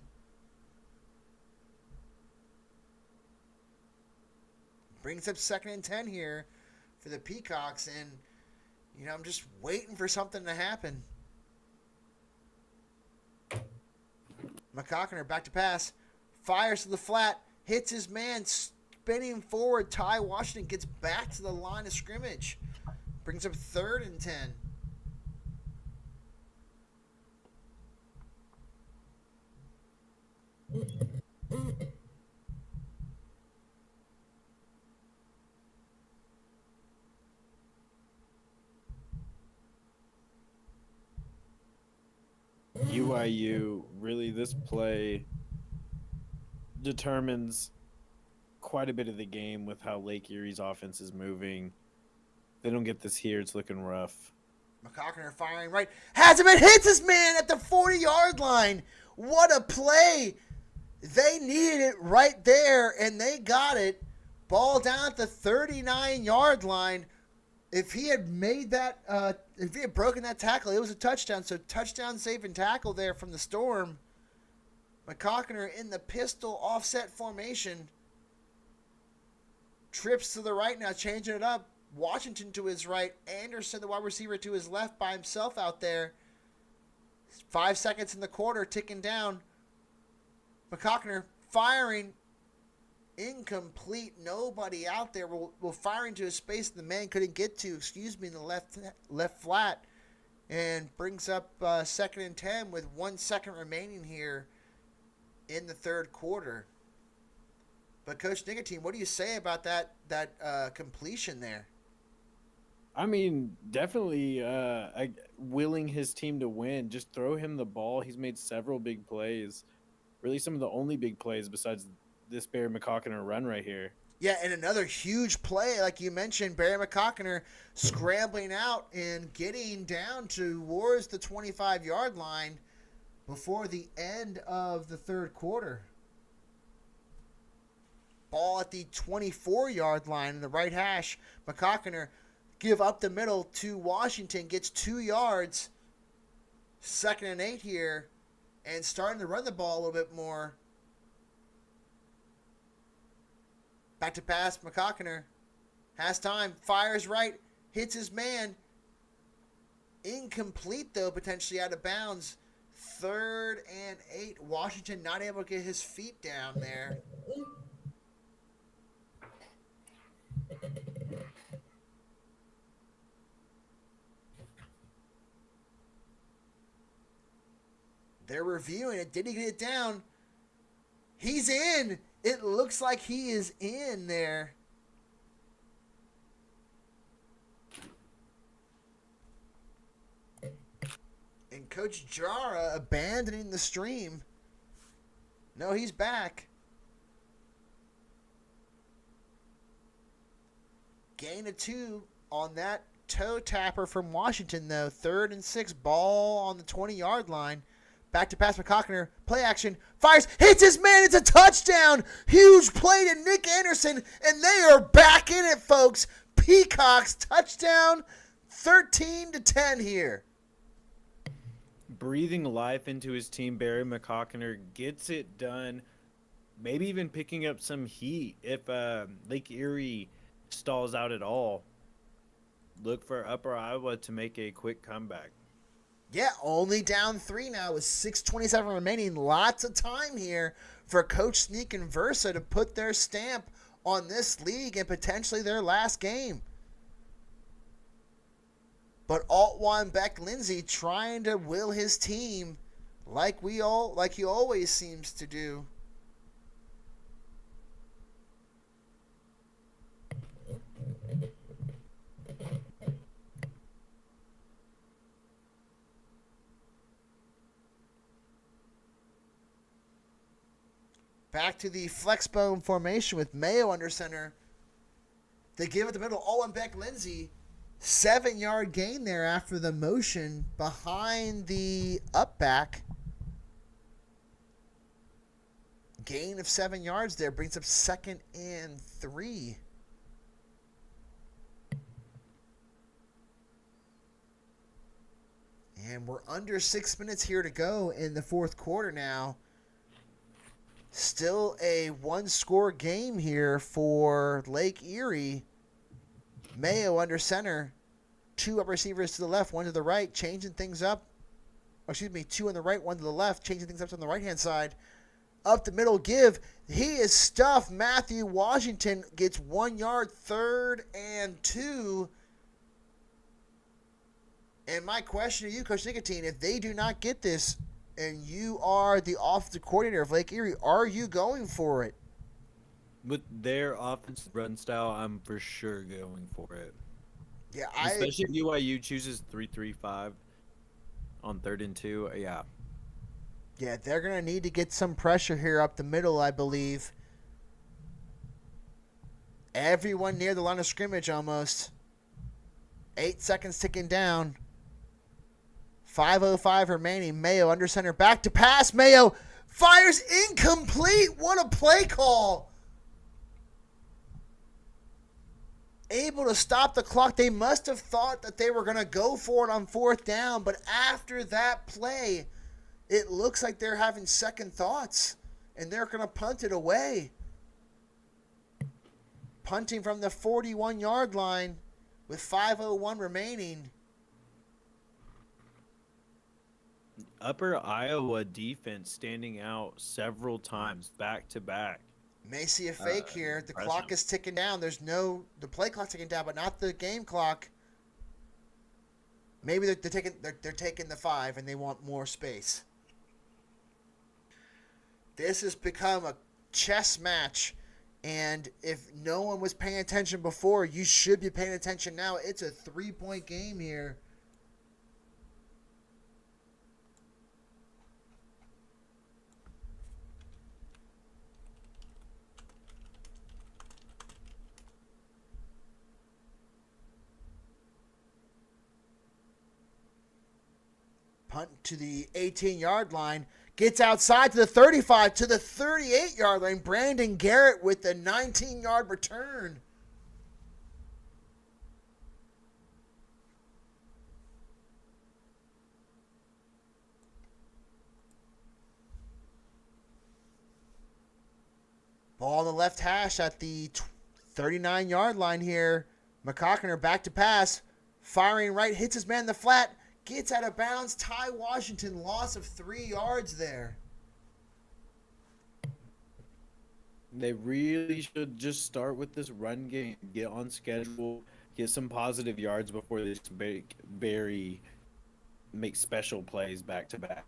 Brings up 2nd and 10 here for the Peacocks, and I'm just waiting for something to happen. McCockiner back to pass, fires to the flat, hits his man, spinning forward. Ty Washington gets back to the line of scrimmage, brings up 3rd and 10. UIU, really, this play determines quite a bit of the game with how Lake Erie's offense is moving. If they don't get this here, it's looking rough. McCockiner firing right. Has him and hits his man at the 40-yard line. What a play. They needed it right there, and they got it. Ball down at the 39-yard line. If he had made that, if he had broken that tackle, it was a touchdown. So touchdown saving tackle there from the Storm. McCockiner in the pistol offset formation. Trips to the right now, changing it up. Washington to his right. Anderson, the wide receiver, to his left by himself out there. 5 seconds in the quarter, ticking down. McCockiner firing. Incomplete. Nobody out there. Will fire into a space the man couldn't get to. In the left flat. And brings up 2nd and 10 with 1 second remaining here in the third quarter. But Coach Nicotine, what do you say about that completion there? I mean, definitely willing his team to win. Just throw him the ball. He's made several big plays. Really some of the only big plays besides this Barry McCockiner run right here. Yeah, and another huge play, like you mentioned, Barry McCockiner scrambling out and getting down towards the 25-yard line before the end of the third quarter. Ball at the 24-yard line in the right hash. McCockiner give up the middle to Washington, gets 2 yards. 2nd and 8 here, and starting to run the ball a little bit more. Back to pass, McCockiner has time, fires right, hits his man. Incomplete, though, potentially out of bounds. 3rd and 8. Washington not able to get his feet down there. They're reviewing it. Did he get it down? He's in. It looks like he is in there. And Coach Jara abandoning the stream. No, he's back. Gain of 2 on that toe tapper from Washington, though. 3rd and 6, ball on the 20-yard line. Back to pass McCockiner. Play action. Fires. Hits his man. It's a touchdown. Huge play to Nick Anderson. And they are back in it, folks. Peacocks touchdown. 13-10 here. Breathing life into his team, Barry McCockiner gets it done. Maybe even picking up some heat if Lake Erie stalls out at all. Look for Upper Iowa to make a quick comeback. Yeah, only down 3 now with 6:27 remaining. Lots of time here for Coach Sneak and Versa to put their stamp on this league and potentially their last game. But Altwan Beck Lindsay trying to will his team like he always seems to do. Back to the flexbone formation with Mayo under center. They give it the middle. Altwan Beck Lindsay. 7-yard gain there after the motion behind the up back. Gain of 7 yards there brings up 2nd and 3. And we're under 6 minutes here to go in the 4th quarter now. Still a 1-score game here for Lake Erie. Mayo under center. 2 up receivers to the left, 1 to the right, changing things up. Oh, excuse me, 2 on the right, 1 to the left, changing things up on the right-hand side. Up the middle, give. He is stuffed. Matthew Washington gets 1 yard, 3rd and 2. And my question to you, Coach Nicotine, if they do not get this, and you are the offensive coordinator of Lake Erie, are you going for it? With their offensive run style, I'm for sure going for it. Yeah, especially if UIU chooses 3-3-5 on 3rd and 2. Yeah. Yeah, they're going to need to get some pressure here up the middle, I believe. Everyone near the line of scrimmage almost. 8 seconds ticking down. 5:05 remaining. Mayo under center. Back to pass. Mayo fires incomplete. What a play call. Able to stop the clock. They must have thought that they were going to go for it on 4th down. But after that play, it looks like they're having second thoughts. And they're going to punt it away. Punting from the 41-yard line with 5:01 remaining. Upper Iowa defense standing out several times back to back. May see a fake here. The clock is ticking down. The play clock's ticking down, but not the game clock. Maybe they're taking the 5 and they want more space. This has become a chess match, and if no one was paying attention before, you should be paying attention now. It's a 3-point game here. Punt to the 18-yard line. Gets outside to the 35, to the 38-yard line. Brandon Garrett with the 19-yard return. Ball on the left hash at the 39-yard line here. McCockiner back to pass. Firing right, hits his man in the flat. Gets out of bounds. Ty Washington, loss of 3 yards there. They really should just start with this run game, get on schedule, get some positive yards before they make special plays back to back.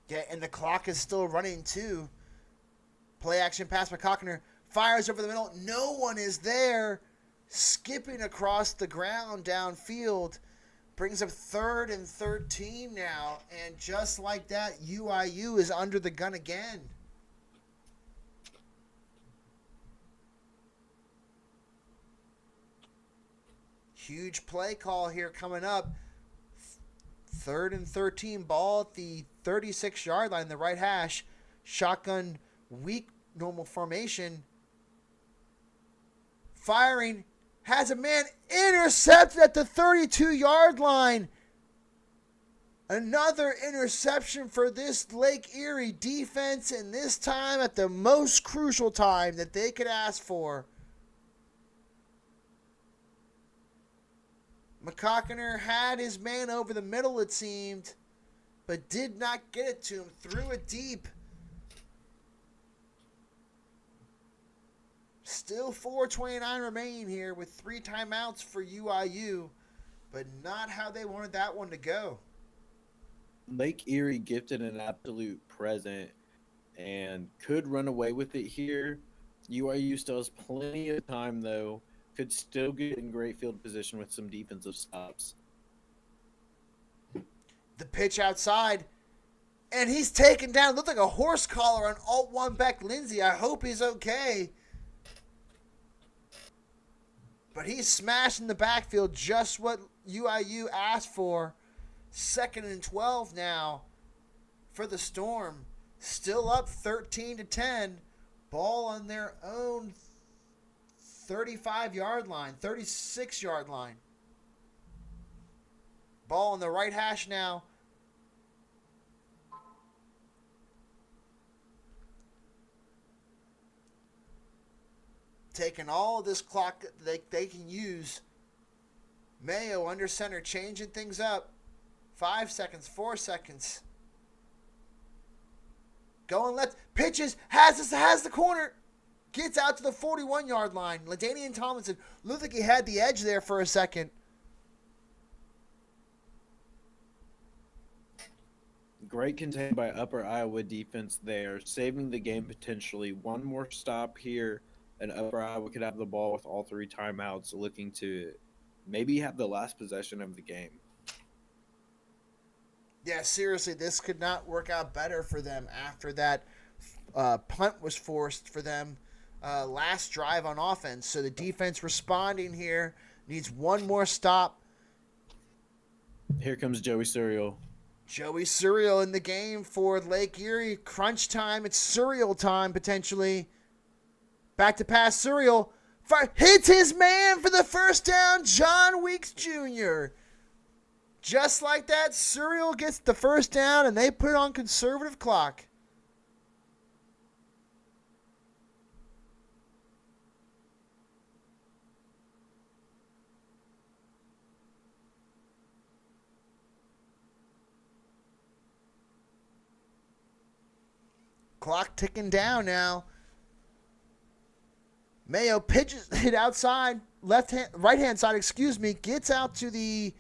Yeah, and the clock is still running too. Play action pass McCockiner. Fires over the middle. No one is there. Skipping across the ground downfield. Brings up 3rd and 13 now. And just like that, UIU is under the gun again. Huge play call here coming up. 3rd and 13. Ball at the 36-yard line, the right hash. Shotgun, weak normal formation. Firing. Has a man intercepted at the 32-yard line. Another interception for this Lake Erie defense, and this time at the most crucial time that they could ask for. McCockiner had his man over the middle, it seemed, but did not get it to him. Threw it deep. Still 4:29 remaining here with 3 timeouts for UIU, but not how they wanted that one to go. Lake Erie gifted an absolute present and could run away with it here. UIU still has plenty of time, though. Could still get in great field position with some defensive stops. The pitch outside, and he's taken down. Looked like a horse collar on Alt 1 Beck Lindsay. I hope he's okay. But he's smashed in the backfield, just what UIU asked for. 2nd and 12 now for the Storm. Still up 13-10. Ball on their own 35-yard line, 36-yard line. Ball on the right hash now. Taking all of this clock they can use. Mayo under center, changing things up. 5 seconds, 4 seconds. Going left, pitches, has the corner. Gets out to the 41-yard line. LaDainian Tomlinson looked like he had the edge there for a second. Great contained by Upper Iowa defense there, saving the game potentially. One more stop here, and Upper Iowa could have the ball with all 3 timeouts, looking to maybe have the last possession of the game. Yeah, seriously, this could not work out better for them after that punt was forced for them last drive on offense. So the defense responding here needs one more stop. Here comes Joey Suriel. Joey Suriel in the game for Lake Erie. Crunch time. It's Suriel time, potentially. Back to pass. Suriel hits his man for the first down. John Weeks Jr. Just like that, Suriel gets the first down, and they put it on conservative clock. Clock ticking down now. Mayo pitches it outside, right hand side, gets out to the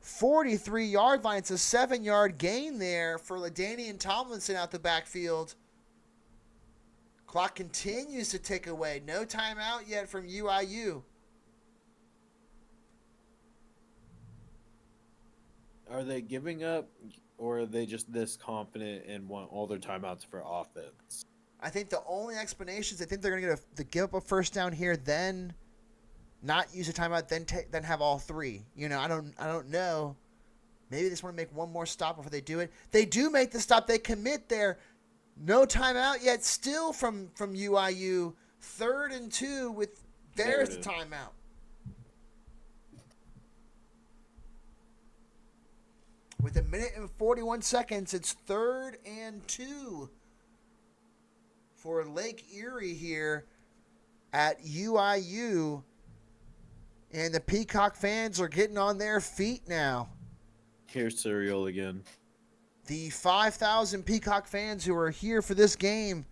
43-yard line. It's a 7-yard gain there for LaDainian Tomlinson out the backfield. Clock continues to tick away. No timeout yet from UIU. Are they giving up, or are they just this confident and want all their timeouts for offense? I think the only explanation is they think they're going to give up a first down here, then not use a timeout, then have all 3. You know, I don't know. Maybe they just want to make one more stop before they do it. They do make the stop. They commit there. No timeout yet. Still from UIU. 3rd and 2 with there's the timeout. With 1 minute and 41 seconds, it's 3rd and 2 for Lake Erie here at UIU. And the Peacock fans are getting on their feet now. Here's Cereal again. The 5,000 Peacock fans who are here for this game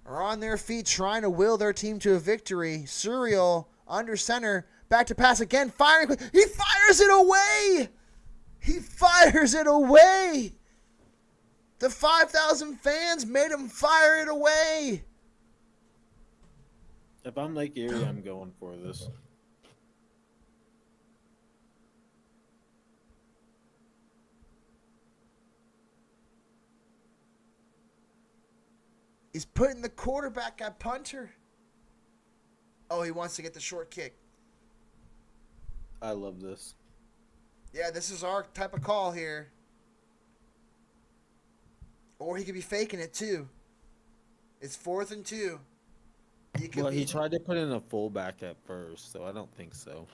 are on their feet trying to will their team to a victory. Surreal under center. Back to pass again. Firing. He fires it away. He fires it away. The 5,000 fans made him fire it away. If I'm Lake Erie, I'm going for this. He's putting the quarterback at punter. Oh, he wants to get the short kick. I love this. Yeah, this is our type of call here. Or he could be faking it too. It's 4th and 2. He tried to put in a fullback at first, so I don't think so.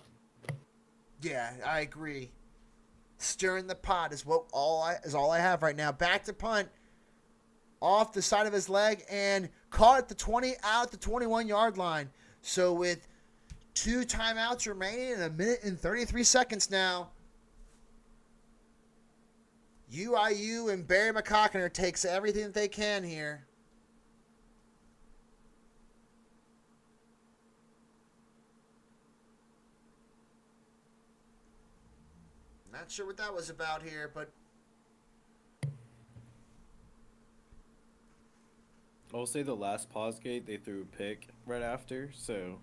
Yeah, I agree. Stirring the pot is all I have right now. Back to punt. Off the side of his leg and caught at the 20 out the 21-yard line. So with 2 timeouts remaining and 1 minute and 33 seconds now, UIU and Barry McCockner takes everything that they can here. Not sure what that was about here, but I'll say the last pause gate, they threw a pick right after, so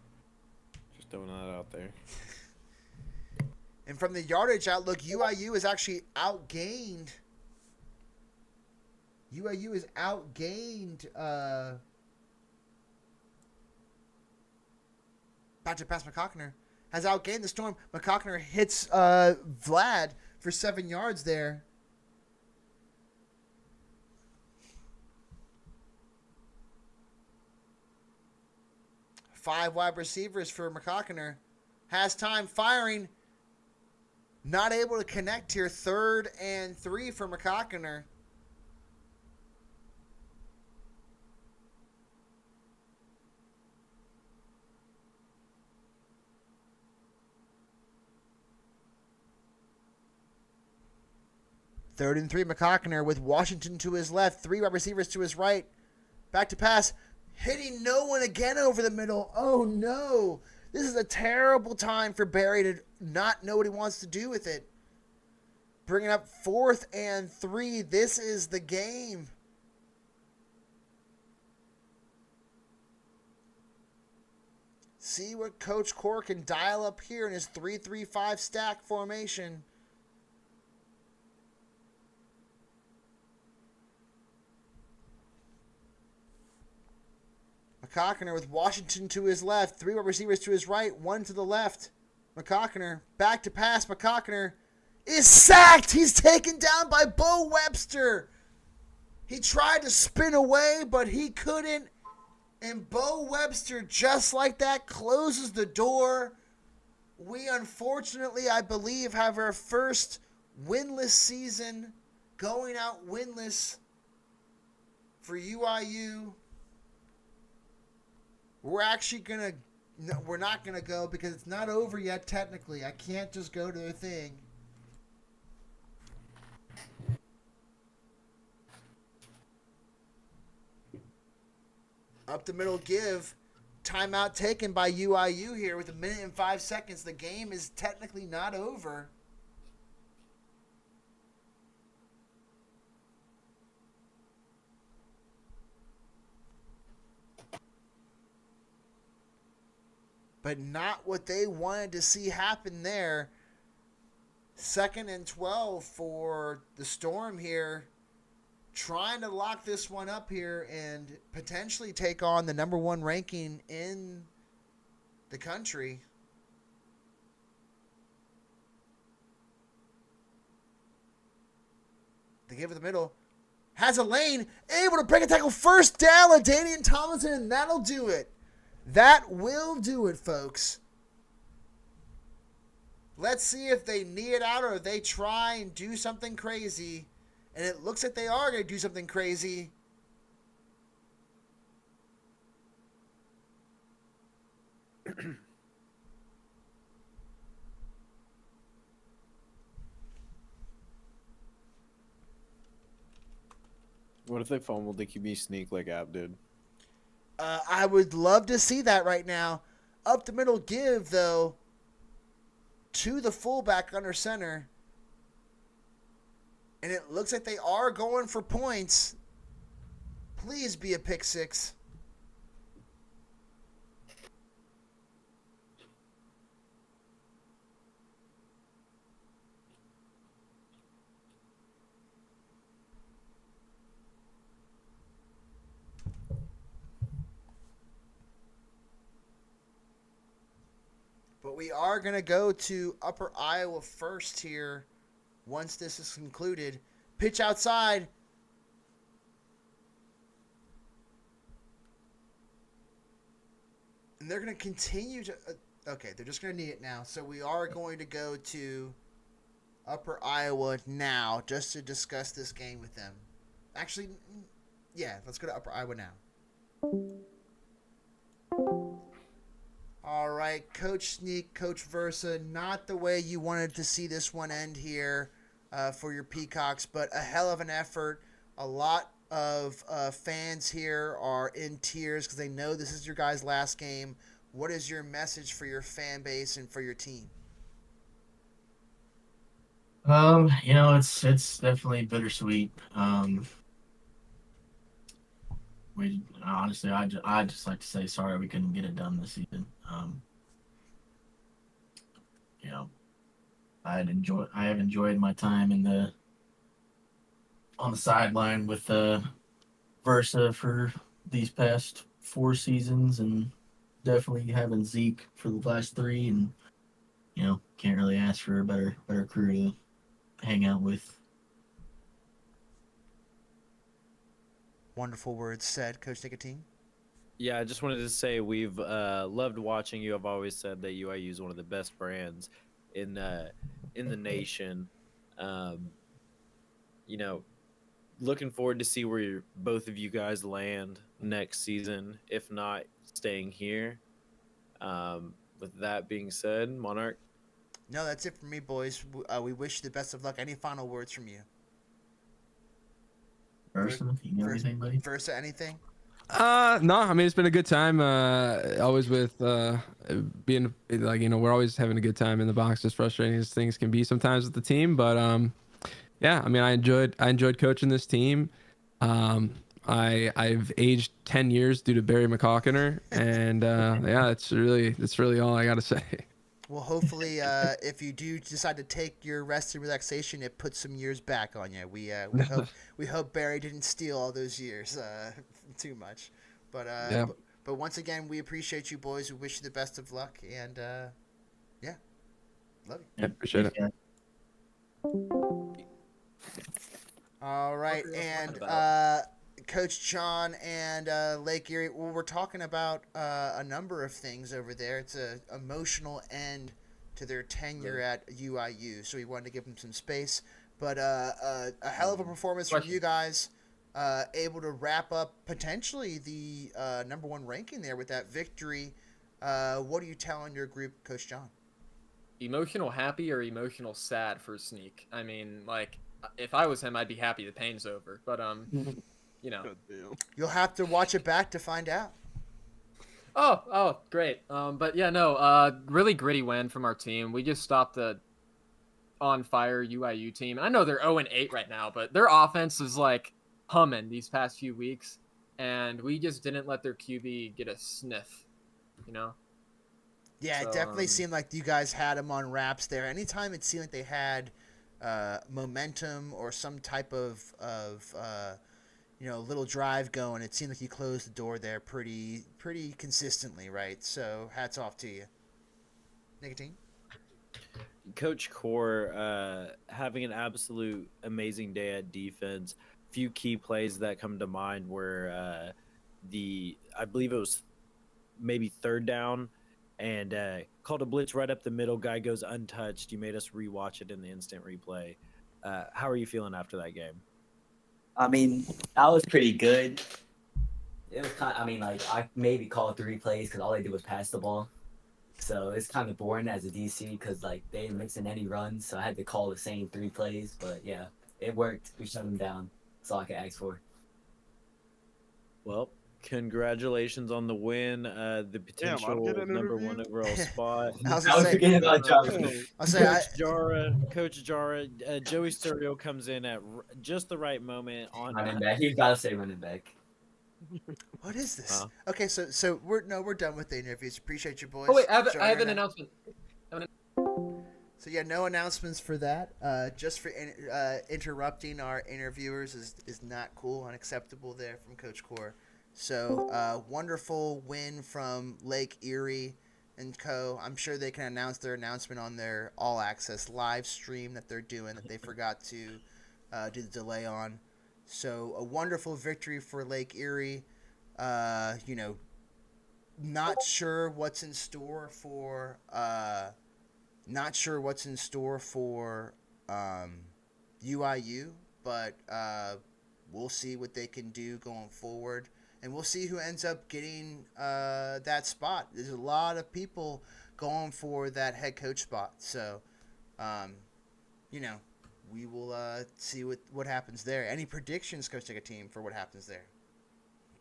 just throwing that out there. And from the yardage outlook, UIU is actually outgained. UIU is outgained. Back to pass McCockner. Has outgained the Storm. McCockner hits Vlad for 7 yards there. Five wide receivers for McCockner. Has time firing. Not able to connect here. 3rd and 3 for McCockner. Third and 3, McCockner with Washington to his left. 3 wide receivers to his right. Back to pass. Hitting no one again over the middle. Oh, no. This is a terrible time for Barry to not know what he wants to do with it. Bringing up 4th and 3. This is the game. See what Coach Core can dial up here in his 3-3-5 stack formation. McCockner with Washington to his left. 3 wide receivers to his right. 1 to the left. McCockner back to pass. McCockner is sacked. He's taken down by Bo Webster. He tried to spin away, but he couldn't. And Bo Webster, just like that, closes the door. We unfortunately, I believe, have our first winless season, going out winless for UIU. We're not gonna go because it's not over yet technically. I can't just go to their thing. Up the middle give. Timeout taken by UIU here with 1 minute and 5 seconds. The game is technically not over. But not what they wanted to see happen there. 2nd and 12 for the Storm here. Trying to lock this one up here and potentially take on the number 1 ranking in the country. They give it the middle. Has a lane. Able to break a tackle. First down, LaDainian Tomlinson, and that'll do it. That will do it, folks. Let's see if they knee it out or if they try and do something crazy. And it looks like they are going to do something crazy. What if they fumbled the QB sneak like App did? I would love to see that right now. Up the middle give, though, to the fullback under center. And it looks like they are going for points. Please be a pick six. But we are going to go to Upper Iowa first here once this is concluded. Pitch outside. And they're going to continue to... okay, they're just going to knee it now. So we are going to go to Upper Iowa now just to discuss this game with them. Actually, yeah, let's go to Upper Iowa now. All right, Coach Sneak, Coach Versa, not the way you wanted to see this one end here for your Peacocks, but a hell of an effort. A lot of fans here are in tears because they know this is your guys' last game. What is your message for your fan base and for your team? It's definitely bittersweet. We honestly, I just like to say sorry we couldn't get it done this season. You know, I have enjoyed my time on the sideline with Versa for these past 4 seasons, and definitely having Zeke for the last 3, and can't really ask for a better crew to hang out with. Wonderful words said, Coach Nicotine. Yeah, I just wanted to say we've loved watching you. I've always said that UIU is one of the best brands in the nation. Looking forward to see where both of you guys land next season, if not staying here. With that being said, Monarch. No, that's it for me, boys. We wish you the best of luck. Any final words from you? Versa, you got anything, buddy? Versa, anything? No, I mean, it's been a good time. Always with being like, we're always having a good time in the box, as frustrating as things can be sometimes with the team. But yeah, I mean, I enjoyed coaching this team. I've aged 10 years due to Barry McCockiner, and yeah, that's really all I gotta say. Well, hopefully, if you do decide to take your rest and relaxation, it puts some years back on you. We hope Barry didn't steal all those years too much. But Yeah. but once again, we appreciate you, boys. We wish you the best of luck, and yeah, love you. Yeah, appreciate it. All right, What were you and talking about? Coach John and Lake Erie. Well, we're talking about a number of things over there. It's an emotional end to their tenure at UIU, so we wanted to give them some space. But a hell of a performance from Question. you guys, able to wrap up potentially the number 1 ranking there with that victory. What are you telling your group, Coach John? Emotional happy or emotional sad for Sneak? I mean, like, if I was him, I'd be happy the pain's over. But God damn. You'll have to watch it back to find out. Oh, great. But yeah, no, really gritty win from our team. We just stopped the on fire UIU team. I know they're 0-8 right now, but their offense is like humming these past few weeks, and we just didn't let their QB get a sniff. Yeah, So, it definitely seemed like you guys had them on wraps there. Anytime it seemed like they had momentum or some type of little drive going, it seemed like you closed the door there pretty consistently, right? So hats off to you. Nicotine? Coach Core having an absolute amazing day at defense. Few key plays that come to mind were I believe it was maybe 3rd down, and called a blitz right up the middle. Guy goes untouched. You made us rewatch it in the instant replay. How are you feeling after that game? I mean, that was pretty good. It was I maybe called 3 plays because all they did was pass the ball. So it's kind of boring as a DC because like they ain't mixing any runs, so I had to call the same 3 plays. But yeah, it worked. We shut them down. That's all I can ask for. Well, congratulations on the win. The Damn, I'll get potential an number interview? 1 overall spot. I was I gonna was say, forgetting about Jarvis. Damn. I'll say, Coach Jara, Joey Sturio comes in at just the right moment on. Running back. He's got to say running back. what is this? Huh? Okay, so we're done with the interviews. Appreciate you boys. Oh wait, I have joining an in. announcement. So yeah, no announcements for that. Just for interrupting our interviewers is not cool, unacceptable there from Coach Core. So wonderful win from Lake Erie and Co. I'm sure they can announce their announcement on their All Access live stream that they're doing that they forgot to do the delay on. So a wonderful victory for Lake Erie. Not sure what's in store for. Not sure what's in store for UIU, but we'll see what they can do going forward. And we'll see who ends up getting that spot. There's a lot of people going for that head coach spot. So, we will see what happens there. Any predictions, Coach Take a Team, for what happens there?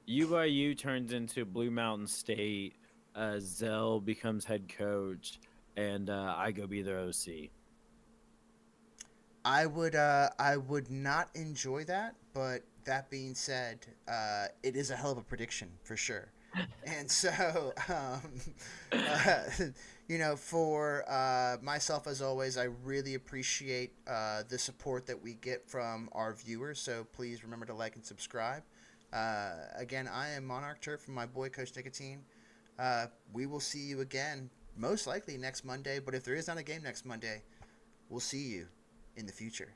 UIU turns into Blue Mountain State. Zell becomes head coach. And I go be their OC. I would not enjoy that, but that being said, it is a hell of a prediction for sure. And so, for myself as always, I really appreciate the support that we get from our viewers. So please remember to like and subscribe. Again, I am Monarch Turf from my boy Coach Nicotine. We will see you again. Most likely next Monday, but if there is not a game next Monday, we'll see you in the future.